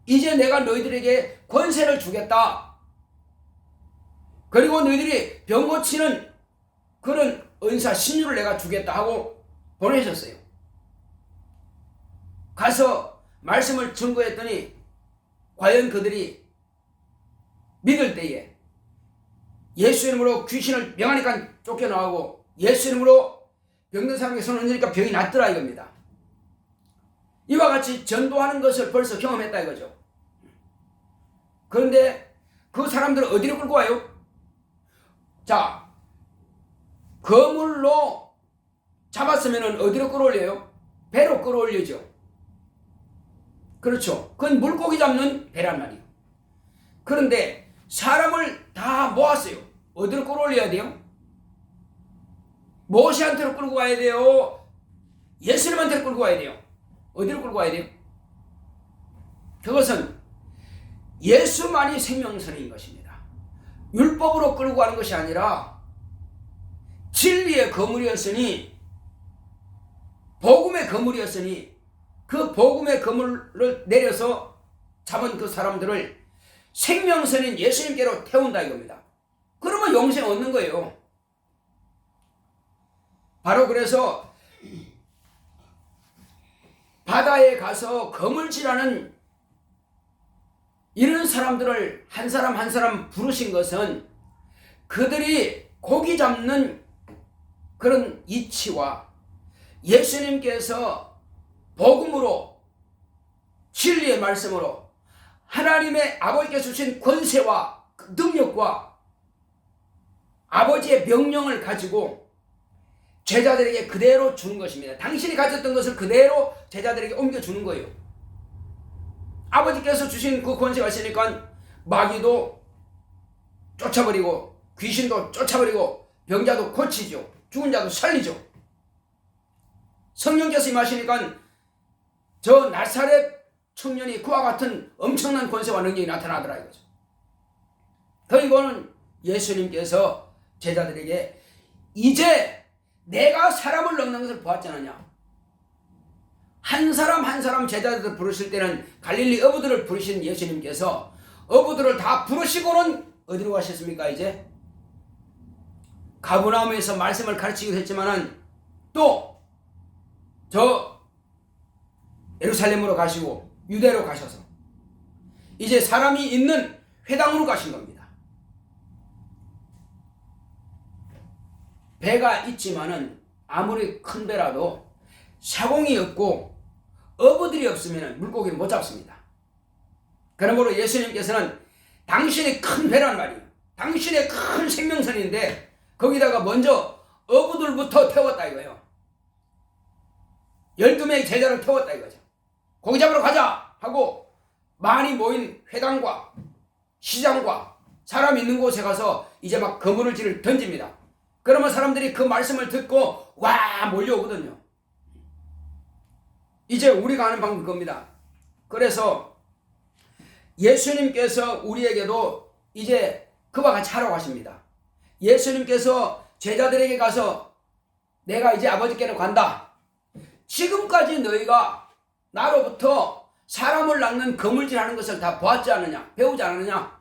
이제 내가 너희들에게 권세를 주겠다. 그리고 너희들이 병 고치는 그런 은사 신유를 내가 주겠다 하고 보내셨어요. 가서 말씀을 증거했더니 과연 그들이 믿을 때에 예수 이름으로 귀신을 명하니까 쫓겨나오고 예수 이름으로 병든 사람에게 손을 얹으니까 병이 낫더라 이겁니다. 이와 같이 전도하는 것을 벌써 경험했다 이거죠. 그런데 그 사람들을 어디로 끌고 와요? 자, 그물로 잡았으면 어디로 끌어올려요? 배로 끌어올리죠. 그렇죠. 그건 물고기 잡는 배란 말이에요. 그런데 사람을 다 모았어요. 어디로 끌어올려야 돼요? 모세한테로 끌고 가야 돼요? 예수님한테로 끌고 가야 돼요? 어디로 끌고 가야 돼요? 그것은 예수만이 생명선인 것입니다. 율법으로 끌고 가는 것이 아니라 진리의 거물이었으니, 복음의 거물이었으니, 그 복음의 거물을 내려서 잡은 그 사람들을 생명선인 예수님께로 태운다 이겁니다. 그러면 영생 얻는 거예요. 바로 그래서 바다에 가서 거물질하는 이런 사람들을 한 사람 한 사람 부르신 것은 그들이 고기 잡는 그런 이치와 예수님께서 복음으로, 진리의 말씀으로 하나님의 아버지께서 주신 권세와 능력과 아버지의 명령을 가지고 제자들에게 그대로 주는 것입니다. 당신이 가졌던 것을 그대로 제자들에게 옮겨주는 거예요. 아버지께서 주신 그 권세가 있으니까 마귀도 쫓아버리고 귀신도 쫓아버리고 병자도 고치죠. 죽은 자도 살리죠. 성령께서 임하시니까 저 나사렛 청년이 그와 같은 엄청난 권세와 능력이 나타나더라 이거죠. 그리고는 예수님께서 제자들에게 이제 내가 사람을 넣는 것을 보았지 않느냐. 한 사람 한 사람 제자들을 부르실 때는 갈릴리 어부들을 부르신 예수님께서 어부들을 다 부르시고는 어디로 가셨습니까? 이제 가버나움에서 말씀을 가르치기도 했지만은 또 저 예루살렘으로 가시고 유대로 가셔서 이제 사람이 있는 회당으로 가신 겁니다. 배가 있지만은 아무리 큰 배라도 사공이 없고 어부들이 없으면 물고기를 못 잡습니다. 그러므로 예수님께서는 당신의 큰 배란 말이에요. 당신의 큰 생명선인데 거기다가 먼저 어부들부터 태웠다 이거예요. 12명의 제자를 태웠다 이거죠. 고기 잡으러 가자 하고 많이 모인 회당과 시장과 사람 있는 곳에 가서 이제 막 그물질을 던집니다. 그러면 사람들이 그 말씀을 듣고 와 몰려오거든요. 이제 우리가 하는 방법이 그겁니다. 그래서 예수님께서 우리에게도 이제 그와 같이 하라고 하십니다. 예수님께서 제자들에게 가서 내가 이제 아버지께로 간다. 지금까지 너희가 나로부터 사람을 낚는 거물질하는 것을 다 보았지 않느냐? 배우지 않느냐?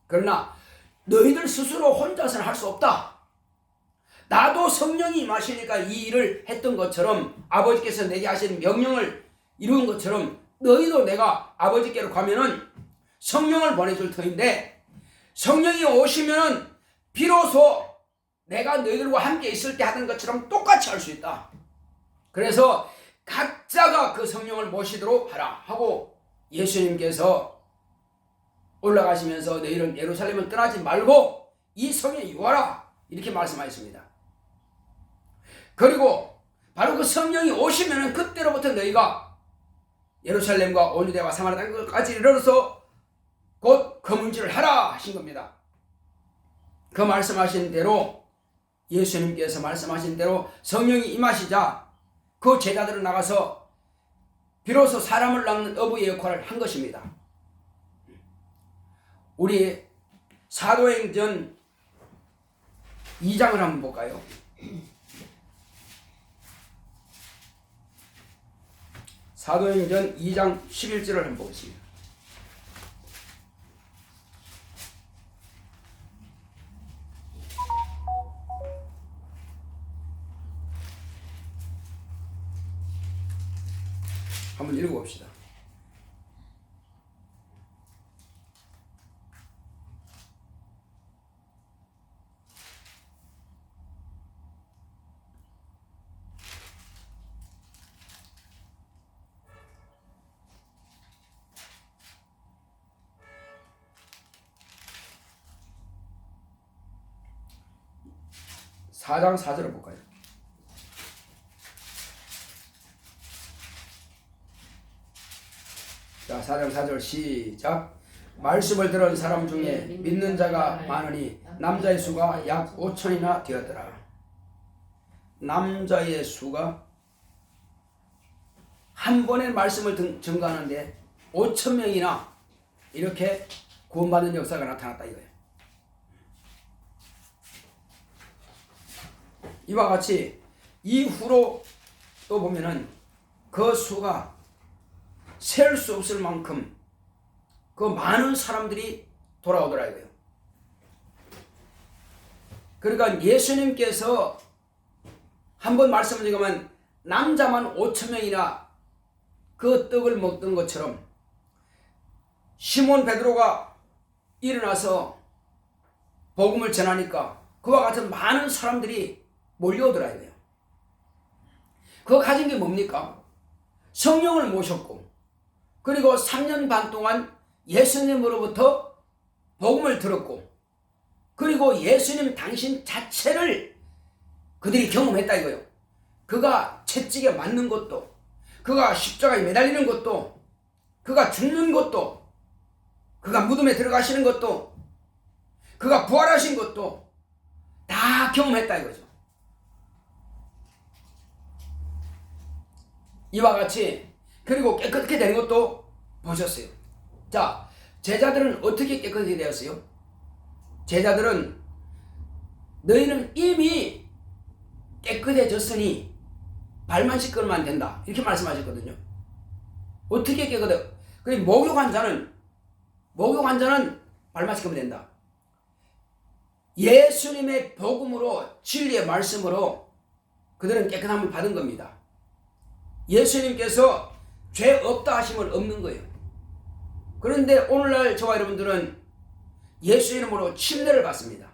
그러나 너희들 스스로 혼자서는 할 수 없다. 나도 성령이 임하시니까 이 일을 했던 것처럼 아버지께서 내게 하신 명령을 이룬 것처럼 너희도 내가 아버지께로 가면은 성령을 보내줄 터인데 성령이 오시면은 비로소 내가 너희들과 함께 있을 때 하던 것처럼 똑같이 할 수 있다. 그래서 각자가 그 성령을 모시도록 하라 하고 예수님께서 올라가시면서 너희는 예루살렘을 떠나지 말고 이 성에 유하라 이렇게 말씀하셨습니다. 그리고 바로 그 성령이 오시면은 그때로부터 너희가 예루살렘과 온 유대와 사마리아 땅까지 이르러서 곧 거문질을 하라 하신 겁니다. 그 말씀하신 대로 예수님께서 말씀하신 대로 성령이 임하시자 그 제자들은 나가서 비로소 사람을 낚는 어부의 역할을 한 것입니다. 우리 사도행전 2장을 한번 볼까요? 사도행전 2장 11절을 한번 보겠습니다. 한번 읽어봅시다. 4장 4절을 볼까요? 자, 4장 4절 시작. 말씀을 들은 사람 중에 믿는 자가 많으니 남자의 수가 약 5천이나 되었더라. 남자의 수가 한 번에 말씀을 증거하는데 5천 명이나 이렇게 구원받는 역사가 나타났다 이거예요. 이와 같이 이후로 또 보면은 그 수가 셀 수 없을 만큼 그 많은 사람들이 돌아오더라 이거예요. 그러니까 예수님께서 한 번 말씀을 드리면 남자만 5천 명이나 그 떡을 먹던 것처럼 시몬 베드로가 일어나서 복음을 전하니까 그와 같은 많은 사람들이 몰려오더라 이거예요. 그거 가진 게 뭡니까? 성령을 모셨고 그리고 3년 반 동안 예수님으로부터 복음을 들었고 그리고 예수님 당신 자체를 그들이 경험했다 이거예요. 그가 채찍에 맞는 것도 그가 십자가에 매달리는 것도 그가 죽는 것도 그가 무덤에 들어가시는 것도 그가 부활하신 것도 다 경험했다 이거죠. 이와 같이 그리고 깨끗하게 되는 것도 보셨어요. 자, 제자들은 어떻게 깨끗하게 되었어요? 제자들은 너희는 이미 깨끗해졌으니 발만 씻으면 된다 이렇게 말씀하셨거든요. 어떻게 깨끗해? 그리고 목욕한 자는 발만 씻으면 된다. 예수님의 복음으로 진리의 말씀으로 그들은 깨끗함을 받은 겁니다. 예수님께서 죄 없다 하심은 없는 거예요. 그런데 오늘날 저와 여러분들은 예수 이름으로 침례를 받습니다.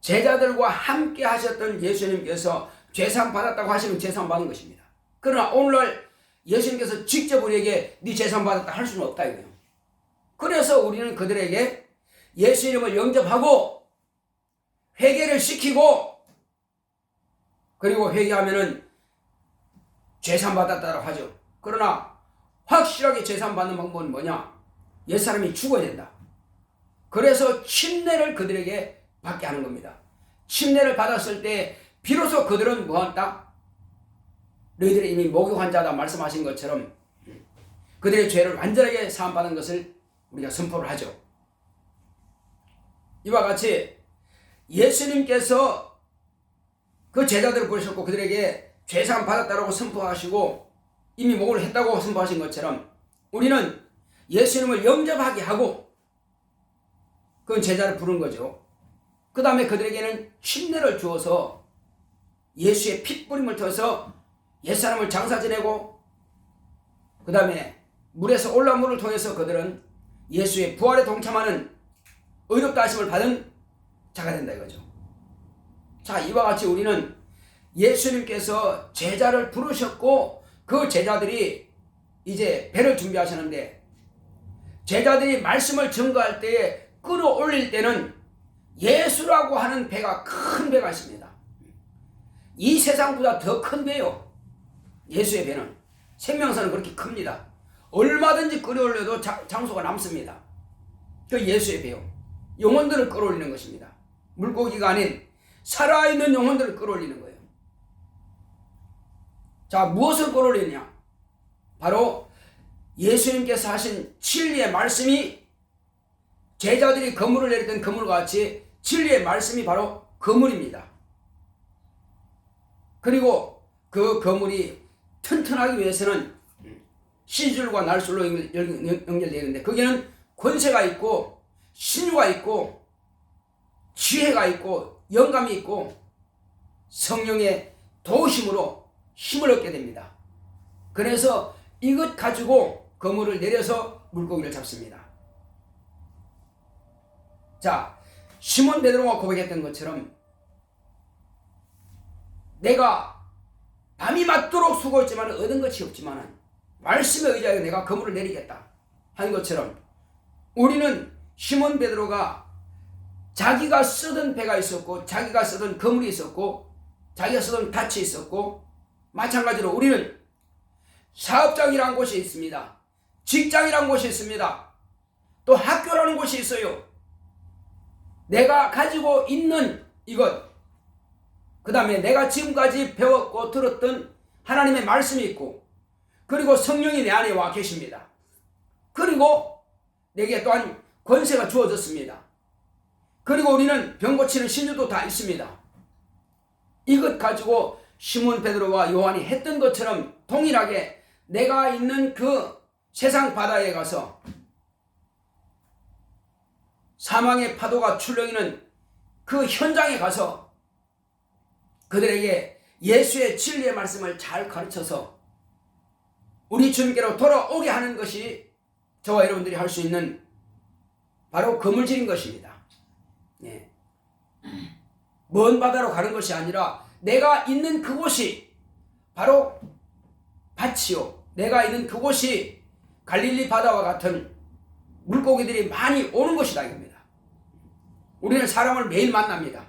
제자들과 함께 하셨던 예수님께서 죄사함 받았다고 하시면 죄사함 받은 것입니다. 그러나 오늘날 예수님께서 직접 우리에게 네 죄사함 받았다 할 수는 없다 이거예요. 그래서 우리는 그들에게 예수 이름을 영접하고 회개를 시키고 그리고 회개하면은 죄사함 받았다고 하죠. 그러나 확실하게 죄사함 받는 방법은 뭐냐? 옛사람이 죽어야 된다. 그래서 침례를 그들에게 받게 하는 겁니다. 침례를 받았을 때 비로소 그들은 뭐한다? 너희들이 이미 목욕한 자다 말씀하신 것처럼 그들의 죄를 완전하게 사함받은 것을 우리가 선포를 하죠. 이와 같이 예수님께서 그 제자들을 부르셨고 그들에게 죄사함 받았다라고 선포하시고 이미 목을 했다고 선포하신 것처럼 우리는 예수님을 영접하게 하고 그 제자를 부른 거죠. 그 다음에 그들에게는 침례를 주어서 예수의 핏부림을 터서 옛사람을 장사 지내고 그 다음에 물에서 올라온 물을 통해서 그들은 예수의 부활에 동참하는 의롭다 하심을 받은 자가 된다 이거죠. 자, 이와 같이 우리는 예수님께서 제자를 부르셨고 그 제자들이 이제 배를 준비하셨는데 제자들이 말씀을 증거할 때에 끌어올릴 때는 예수라고 하는 배가 큰 배가 있습니다. 이 세상보다 더 큰 배요. 예수의 배는 생명선은 그렇게 큽니다. 얼마든지 끌어올려도 장소가 남습니다. 그 예수의 배요. 영혼들을 끌어올리는 것입니다. 물고기가 아닌 살아있는 영혼들을 끌어올리는 거예요. 자, 무엇을 끌어올리냐? 바로 예수님께서 하신 진리의 말씀이 제자들이 그물을 내렸던 그물과 같이 진리의 말씀이 바로 그물입니다. 그리고 그 그물이 튼튼하기 위해서는 씨줄과 날술로 연결되어 있는데 거기는 권세가 있고 신유가 있고 지혜가 있고 영감이 있고 성령의 도우심으로 힘을 얻게 됩니다. 그래서 이것 가지고 그물을 내려서 물고기를 잡습니다. 자, 시몬 베드로가 고백했던 것처럼 내가 밤이 맞도록 수고했지만 얻은 것이 없지만 말씀에 의지하여 내가 그물을 내리겠다 하는 것처럼 우리는 시몬 베드로가 자기가 쓰던 배가 있었고 자기가 쓰던 거물이 있었고 자기가 쓰던 밭이 있었고, 마찬가지로 우리는 사업장이라는 곳이 있습니다. 직장이라는 곳이 있습니다. 또 학교라는 곳이 있어요. 내가 가지고 있는 이것, 그 다음에 내가 지금까지 배웠고 들었던 하나님의 말씀이 있고, 그리고 성령이 내 안에 와 계십니다. 그리고 내게 또한 권세가 주어졌습니다. 그리고 우리는 병 고치는 신유도 다 있습니다. 이것 가지고 시몬 베드로와 요한이 했던 것처럼 동일하게 내가 있는 그 세상 바다에 가서 사망의 파도가 출렁이는 그 현장에 가서 그들에게 예수의 진리의 말씀을 잘 가르쳐서 우리 주님께로 돌아오게 하는 것이 저와 여러분들이 할 수 있는 바로 그물질인 것입니다. 예. 먼 바다로 가는 것이 아니라 내가 있는 그곳이 바로 밭이요, 내가 있는 그곳이 갈릴리 바다와 같은 물고기들이 많이 오는 것이다 이겁니다. 우리는 사람을 매일 만납니다.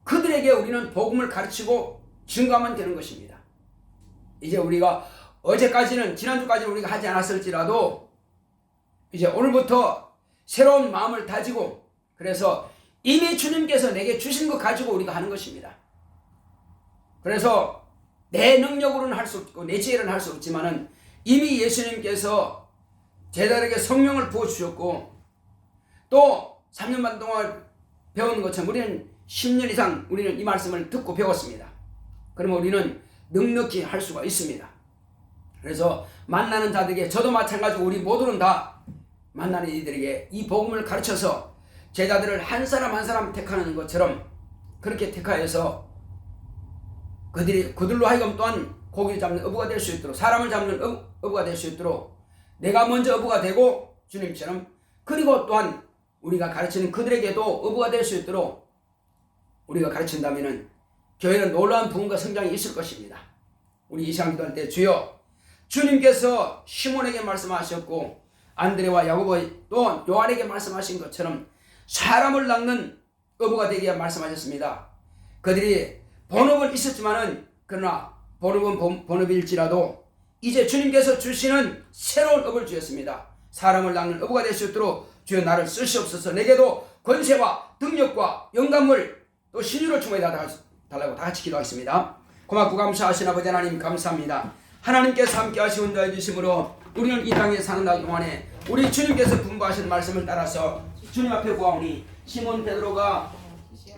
그들에게 우리는 복음을 가르치고 증거하면 되는 것입니다. 이제 우리가 어제까지는, 지난주까지는 우리가 하지 않았을지라도 이제 오늘부터 새로운 마음을 다지고, 그래서 이미 주님께서 내게 주신 것 가지고 우리가 하는 것입니다. 그래서 내 능력으로는 할 수 없고 내 지혜로는 할 수 없지만은 이미 예수님께서 제자들에게 성령을 부어주셨고, 또 3년 반 동안 배운 것처럼 우리는 10년 이상 우리는 이 말씀을 듣고 배웠습니다. 그러면 우리는 넉넉히 할 수가 있습니다. 그래서 만나는 자들에게, 저도 마찬가지고 우리 모두는 다 만나는 이들에게 이 복음을 가르쳐서 제자들을 한 사람 한 사람 택하는 것처럼 그렇게 택하여서 그들로 하여금 또한 고기를 잡는 어부가 될 수 있도록, 사람을 잡는 어부가 될 수 있도록 내가 먼저 어부가 되고 주님처럼, 그리고 또한 우리가 가르치는 그들에게도 어부가 될 수 있도록 우리가 가르친다면 교회는 놀라운 부흥과 성장이 있을 것입니다. 우리 이 시간 기도할 때, 주여, 주님께서 시몬에게 말씀하셨고 안드레와 야고보 또 요한에게 말씀하신 것처럼 사람을 낚는 어부가 되게 말씀하셨습니다. 그들이 본업은 있었지만은, 그러나 본업은 본업일지라도 이제 주님께서 주시는 새로운 업을 주셨습니다. 사람을 낚는 어부가 될 수 있도록 주여 나를 쓰시옵소서. 내게도 권세와 능력과 영감을 또 신유를 충만히 달라고 다 같이 기도하겠습니다. 고맙고 감사하신 아버지 하나님, 감사합니다. 하나님께서 함께 하시고 인도해 주심으로 우리는 이 땅에 사는 날 동안에 우리 주님께서 분부하신 말씀을 따라서 주님 앞에 구하오니, 시몬 베드로가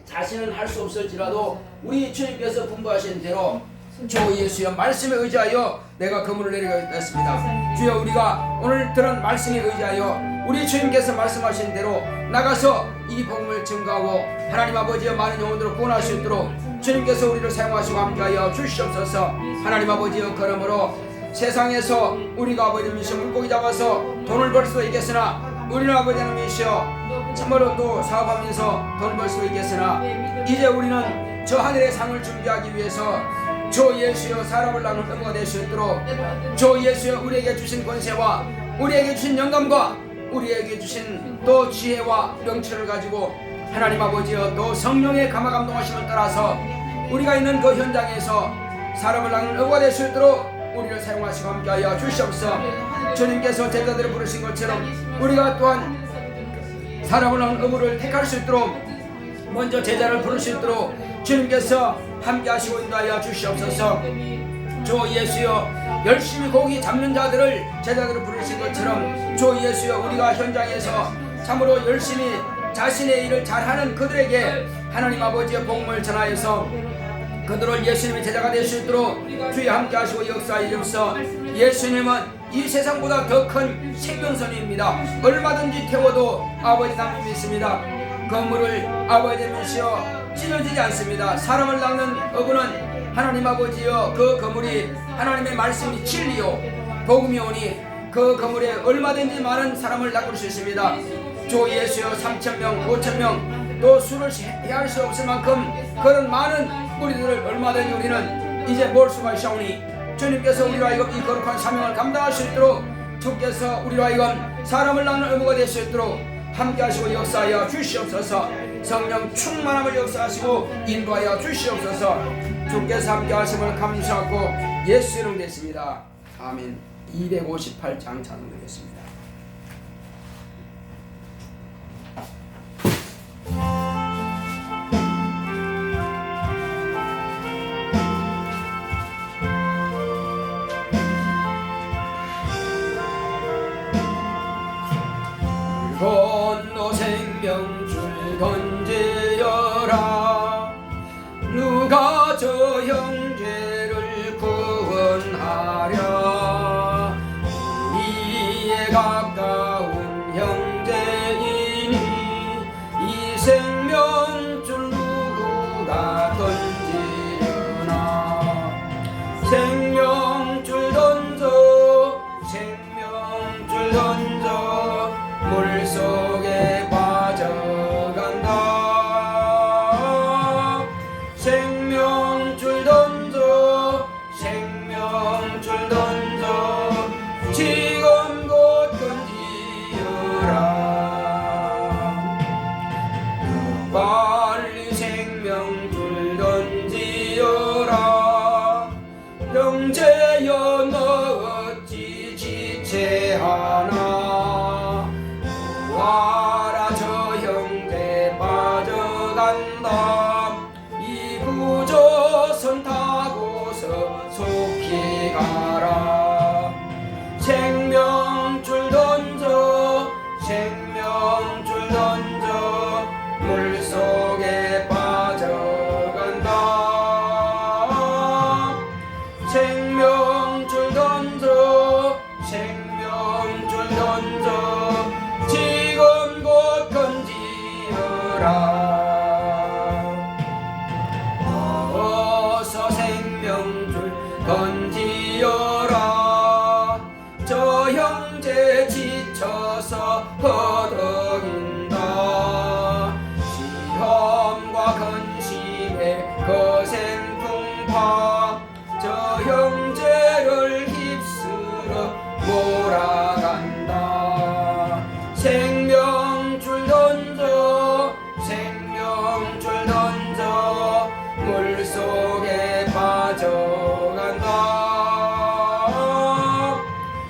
자신은 할 수 없을지라도 우리 주님께서 분부하신 대로 주 예수의 말씀에 의지하여 내가 그물을 내리겠습니다. 주여, 우리가 오늘 들은 말씀에 의지하여 우리 주님께서 말씀하신 대로 나가서 이 복음을 증거하고 하나님 아버지의 많은 영혼들을 구원할 수 있도록 주님께서 우리를 사용하시고 함께하여 주시옵소서. 하나님 아버지여, 그러므로 세상에서 우리가 아버지님이시여 물고기 잡아서 돈을 벌 수도 있겠으나 우리는 아버지님이시여 참으로 또 사업하면서 돈을 벌 수도 있겠으나 이제 우리는 저 하늘의 상을 준비하기 위해서 주 예수여 사람을 낚는 어부가 될 수 있도록 주 예수여 우리에게 주신 권세와 우리에게 주신 영감과 우리에게 주신 또 지혜와 명철을 가지고 하나님 아버지여 또 성령의 감화 감동하심을 따라서 우리가 있는 그 현장에서 사람을 낚는 어부가 될 수 있도록 우리를 사용하시고 함께하여 주시옵소서. 주님께서 제자들을 부르신 것처럼 우리가 또한 사람을 낚는 어부를 택할 수 있도록 먼저 제자를 부를 수 있도록 주님께서 함께하시고 인도하여 주시옵소서. 주 예수여, 열심히 고기 잡는 자들을 제자들을 부르신 것처럼 주 예수여, 우리가 현장에서 참으로 열심히 자신의 일을 잘하는 그들에게 하나님 아버지의 복음을 전하여서 그들을 예수님의 제자가 될 수 있도록 주여 함께하시고 역사해 주옵소서. 예수님은 이 세상보다 더 큰 생명선입니다. 얼마든지 태워도 아버지 남이 믿습니다. 그물을 아버지 믿으시어 찢어지지 않습니다. 사람을 낚는 어부는 하나님 아버지여, 그 그물이 하나님의 말씀이 진리요 복음이 오니 그 그물에 얼마든지 많은 사람을 낚을 수 있습니다. 주 예수여, 3,000명 5,000명 또 수를 헤아릴 수 없을 만큼 그런 많은 우리들을 얼마든지 우리는 이제 몰 수가 있사오니 주님께서 우리로 하여금 이 거룩한 사명을 감당할 수 있도록 주께서 우리로 하여금 사람을 낚는 어부가 될 수 있도록 함께하시고 역사하여 주시옵소서. 성령 충만함을 역사하시고 인도하여 주시옵소서. 주께서 함께하심을 감사하고 예수 이름 됐습니다. 아멘. 258장 찬송드리겠습니다. 건너 생명줄 던지어라. 누가 저 형제를 구원하랴. 우리의 가까운 형제이니 이 생명줄 누구가 던지려나. 생명줄 던져 생명줄 던져 물속에 빠져간다. 생명줄 던져 생명줄 던져 지금 곧 던지어라. 빨리 생명줄 던지어라. 형제여 너 어찌 지체하나. 와라 저 형제 빠져간다. 이 구조선 타고서 속히 가라. 생명줄 던져 생명줄 던져 물속에 빠져간다. 생명줄 던져 생명줄 던져 지금 곧 던지어라. 어서 생명줄 던지어라. 저 형제 지쳐서 허덕인다. 시험과 근심에 거센 풍파 저 형제를 휩쓸어 몰아간다. 생명줄 던져 생명줄 던져 물속에 빠져간다.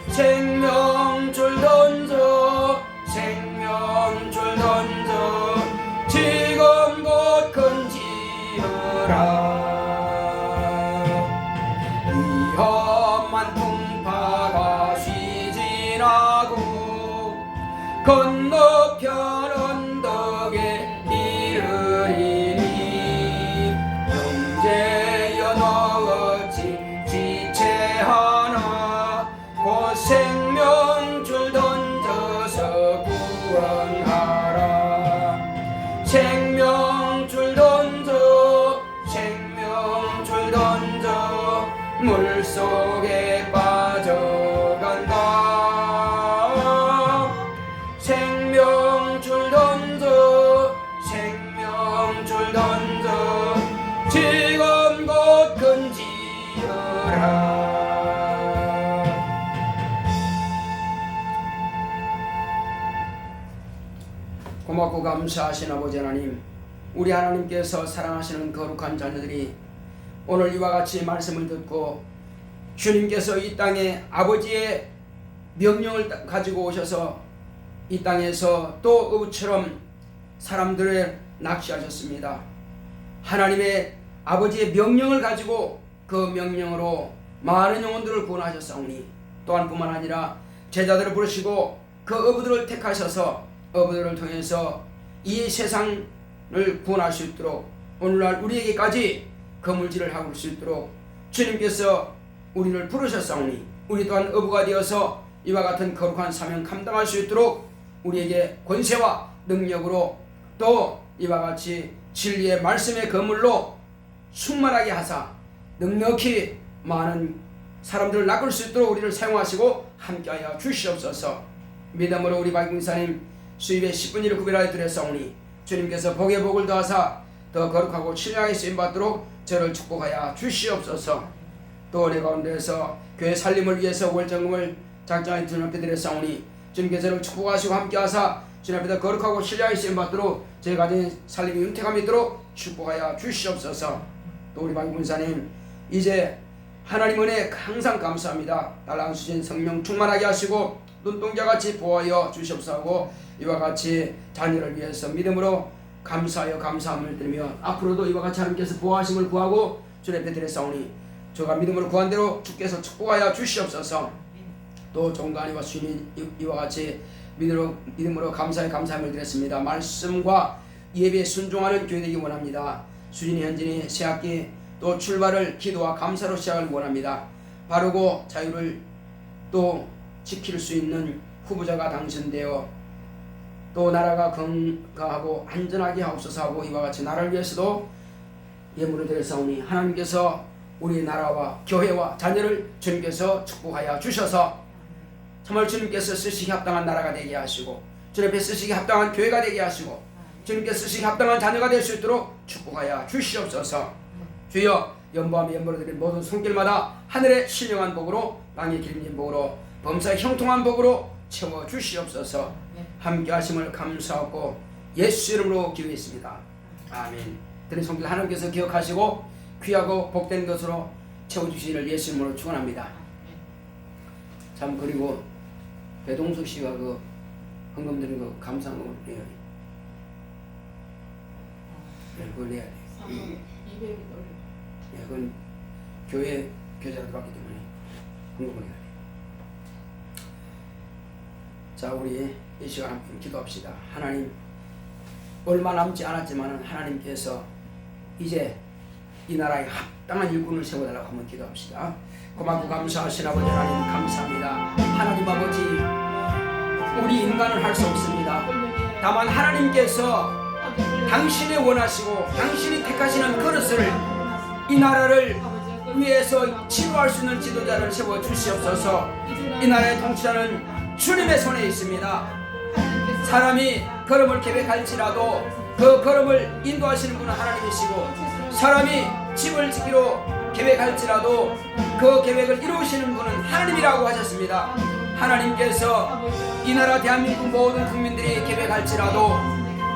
생명줄 던져 생명줄 던져 지금 곧 건지어라. 위험한 풍파가 쉬지라고 건너편 언덕에 이르리니. 형제여 너 어찌 지체하나. 곧 생명줄 던져서 구원하라. 생명줄 던져 생명줄 던져 물속에 빠져간다. 생명줄 던져 생명줄 던져 지금 곧 건지어라. 고맙고 감사하신 아버지 하나님, 우리 하나님께서 사랑하시는 거룩한 자녀들이 오늘 이와 같이 말씀을 듣고 주님께서 이 땅에 아버지의 명령을 가지고 오셔서 이 땅에서 또 어부처럼 사람들을 낚시하셨습니다. 하나님의 아버지의 명령을 가지고 그 명령으로 많은 영혼들을 구원하셨사오니, 또한 뿐만 아니라 제자들을 부르시고 그 어부들을 택하셔서 어부들을 통해서 이 세상을 구원할 수 있도록 오늘날 우리에게까지 거물질을 하고 수 있도록 주님께서 우리를 부르셨사오니, 우리 또한 어부가 되어서 이와 같은 거룩한 사명 감당할 수 있도록 우리에게 권세와 능력으로 또 이와 같이 진리의 말씀의 거물로 충만하게 하사 넉넉히 많은 사람들을 낚을 수 있도록 우리를 사용하시고 함께하여 주시옵소서. 믿음으로 우리 박용사님 수입의 10분 1을 구별하여 드렸사오니 주님께서 복의 복을 더하사 더 거룩하고 신령하게 쓰임받도록 저를 축복하여 주시옵소서. 또 우리 가운데에서 교회 살림을 위해서 월정금을 작정하여 주님 앞에 드렸사오니 주님께서 저를 축복하시고 함께하사 주님 앞에다 거룩하고 신뢰하게 쓰임받도록 제 가정의 살림이 윤택함이 있도록 축복하여 주시옵소서. 또 우리 박 군사님 이제 하나님 은혜 항상 감사합니다. 달랑 주신 성령 충만하게 하시고 눈동자같이 보호하여 주시옵소서. 이와 같이 자녀를 위해서 믿음으로 감사하여 감사함을 드리며 앞으로도 이와 같이 하나님께서 보호하심을 구하고 주님 앞에 드렸사오니 저가 믿음으로 구한 대로 주께서 축복하여 주시옵소서. 또 종간이와 수인이 이와 같이 믿음으로 감사의 감사함을 드렸습니다. 말씀과 예배에 순종하는 교회 되기 원합니다. 수진이 현진이 새학기 또 출발을 기도와 감사로 시작을 원합니다. 바르고 자유를 또 지킬 수 있는 후보자가 당선되어 또 나라가 건강하고 안전하게 하옵소서 하고 이와 같이 나라를 위해서도 예물을 드렸사오니 하나님께서 우리 나라와 교회와 자녀를 주님께서 축복하여 주셔서 정말 주님께서 쓰시기 합당한 나라가 되게 하시고 주님께 쓰시기 합당한 교회가 되게 하시고 주님께서 쓰시기 합당한 자녀가 될 수 있도록 축복하여 주시옵소서. 주여 연보하며 연보로 드린 모든 손길마다 하늘의 신령한 복으로 땅의 기름진 복으로 범사의 형통한 복으로 채워 주시옵소서. 함께 하심을 감사하고 예수 이름으로 기도했습니다. 아멘. 드린 손길 하나님께서 기억하시고 귀하고 복된 것으로 채워주시기를 예수 이름으로 축원합니다. 참 그리고 배동숙 씨가 그 헌금 드린 거 감사함을 내요. 그걸 내야 돼. 200이 떨려. 예, 그건 교회 교제가 들어왔기 때문에 헌금을 해야 돼. 자, 우리 이 시간 함께 기도합시다. 하나님, 얼마 남지 않았지만 하나님께서 이제 이 나라에 합당한 일꾼을 세워달라고 한번 기도합시다. 고맙고 감사하신 아버지 하나님 감사합니다. 하나님 아버지, 우리 인간은 할 수 없습니다. 다만 하나님께서 당신이 원하시고 당신이 택하시는 그릇을 이 나라를 위해서 치료할 수 있는 지도자를 세워 주시옵소서. 이 나라의 통치자는 주님의 손에 있습니다. 사람이 걸음을 계획할지라도 그 걸음을 인도하시는 분은 하나님이시고 사람이 집을 짓기로 계획할지라도 그 계획을 이루시는 분은 하나님이라고 하셨습니다. 하나님께서 이 나라 대한민국 모든 국민들이 계획할지라도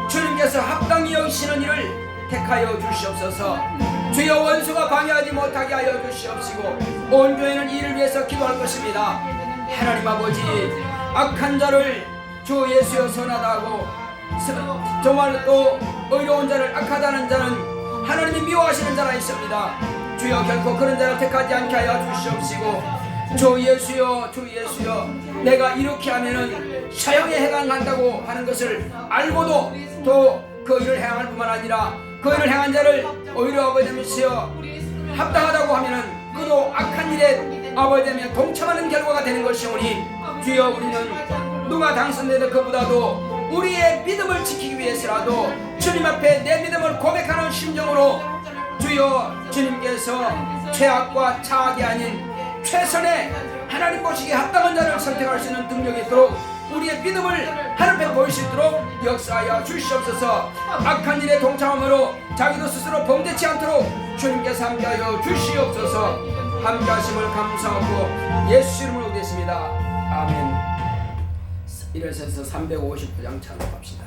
주님께서 합당히 여기시는 일을 택하여 주시옵소서. 주여 원수가 방해하지 못하게 하여 주시옵시고 온 교회는 이를 위해서 기도할 것입니다. 하나님 아버지, 악한 자를 주 예수여 선하다고 정말 또 의로운 자를 악하다는 자는 하나님이 미워하시는 자라 있습니다. 주여 결코 그런 자를 택하지 않게 하여 주시옵시고 주 예수여 주 예수여 내가 이렇게 하면은 사형에 해당한다고 하는 것을 알고도 또 그 일을 행할 뿐만 아니라 그 일을 행한 자를 오히려 아버지여 합당하다고 하면은 그도 악한 일에 아버지며 동참하는 결과가 되는 것이오니 주여 우리는 누가 당선되든 그보다도 우리의 믿음을 지키기 위해서라도 주님 앞에 내 믿음을 고백하는 심정으로 주여 주님께서 최악과 차악이 아닌 최선의 하나님 보시기에 합당한 자를 선택할 수 있는 능력이 있도록 우리의 믿음을 하늘에 보일 수 있도록 역사하여 주시옵소서. 악한 일에 동참함으로 자기도 스스로 범죄치 않도록 주님께서 함께하여 주시옵소서. 함께하심을 감사하고 예수 이름으로 기도했습니다. 아멘. 이래서 359장 찬송합시다.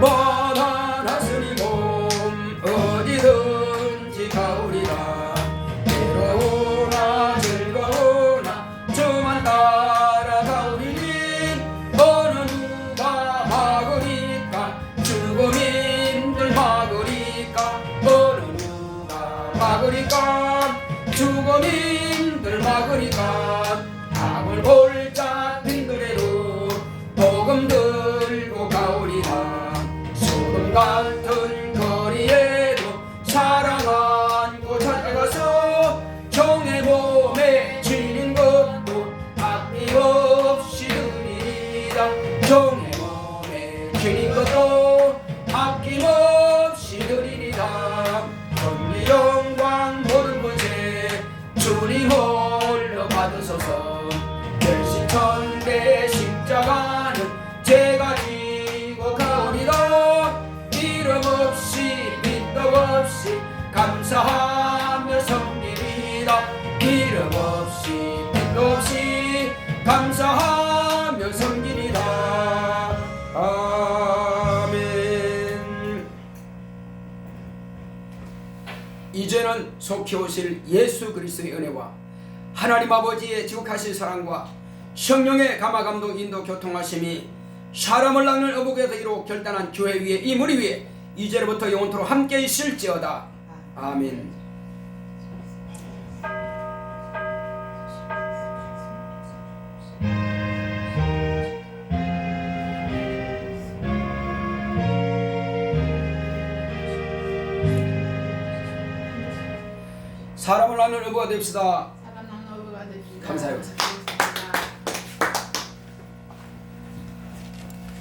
바다 나스니 몸 어디든지 가오리라. 괴로우나 즐거우나 주만 따라가오리니 어느 누가 막으리까 죽음인들 막으리까 어느 누가 막으리까 죽음인들 막으리까 악을 골짝 빈들에도 복음 들고 가오리라. 같은 거리에도 사랑 안고 찾아가서 종의 몸에 지닌 것도 아낌없이 드리리라. 종의 몸에 지닌 것도 아낌없이 드리리라. 전리 영광 모든 것에 주님 홀로 받으소서. 결신천대 십자가는 제가 지고 가오리라. 이름 없이 감사하며 섬기리라. 아멘. 이제는 속히 오실 예수 그리스도의 은혜와 하나님 아버지의 지극하신 사랑과 성령의 감화 감동 인도 교통하심이 사람을 낚는 어묵에 되기로 결단한 교회 위에 이 무리 위에 이제로부터 영원토록 함께 있을지어다. 아멘. 사람을 낚는 어부가 됩시다.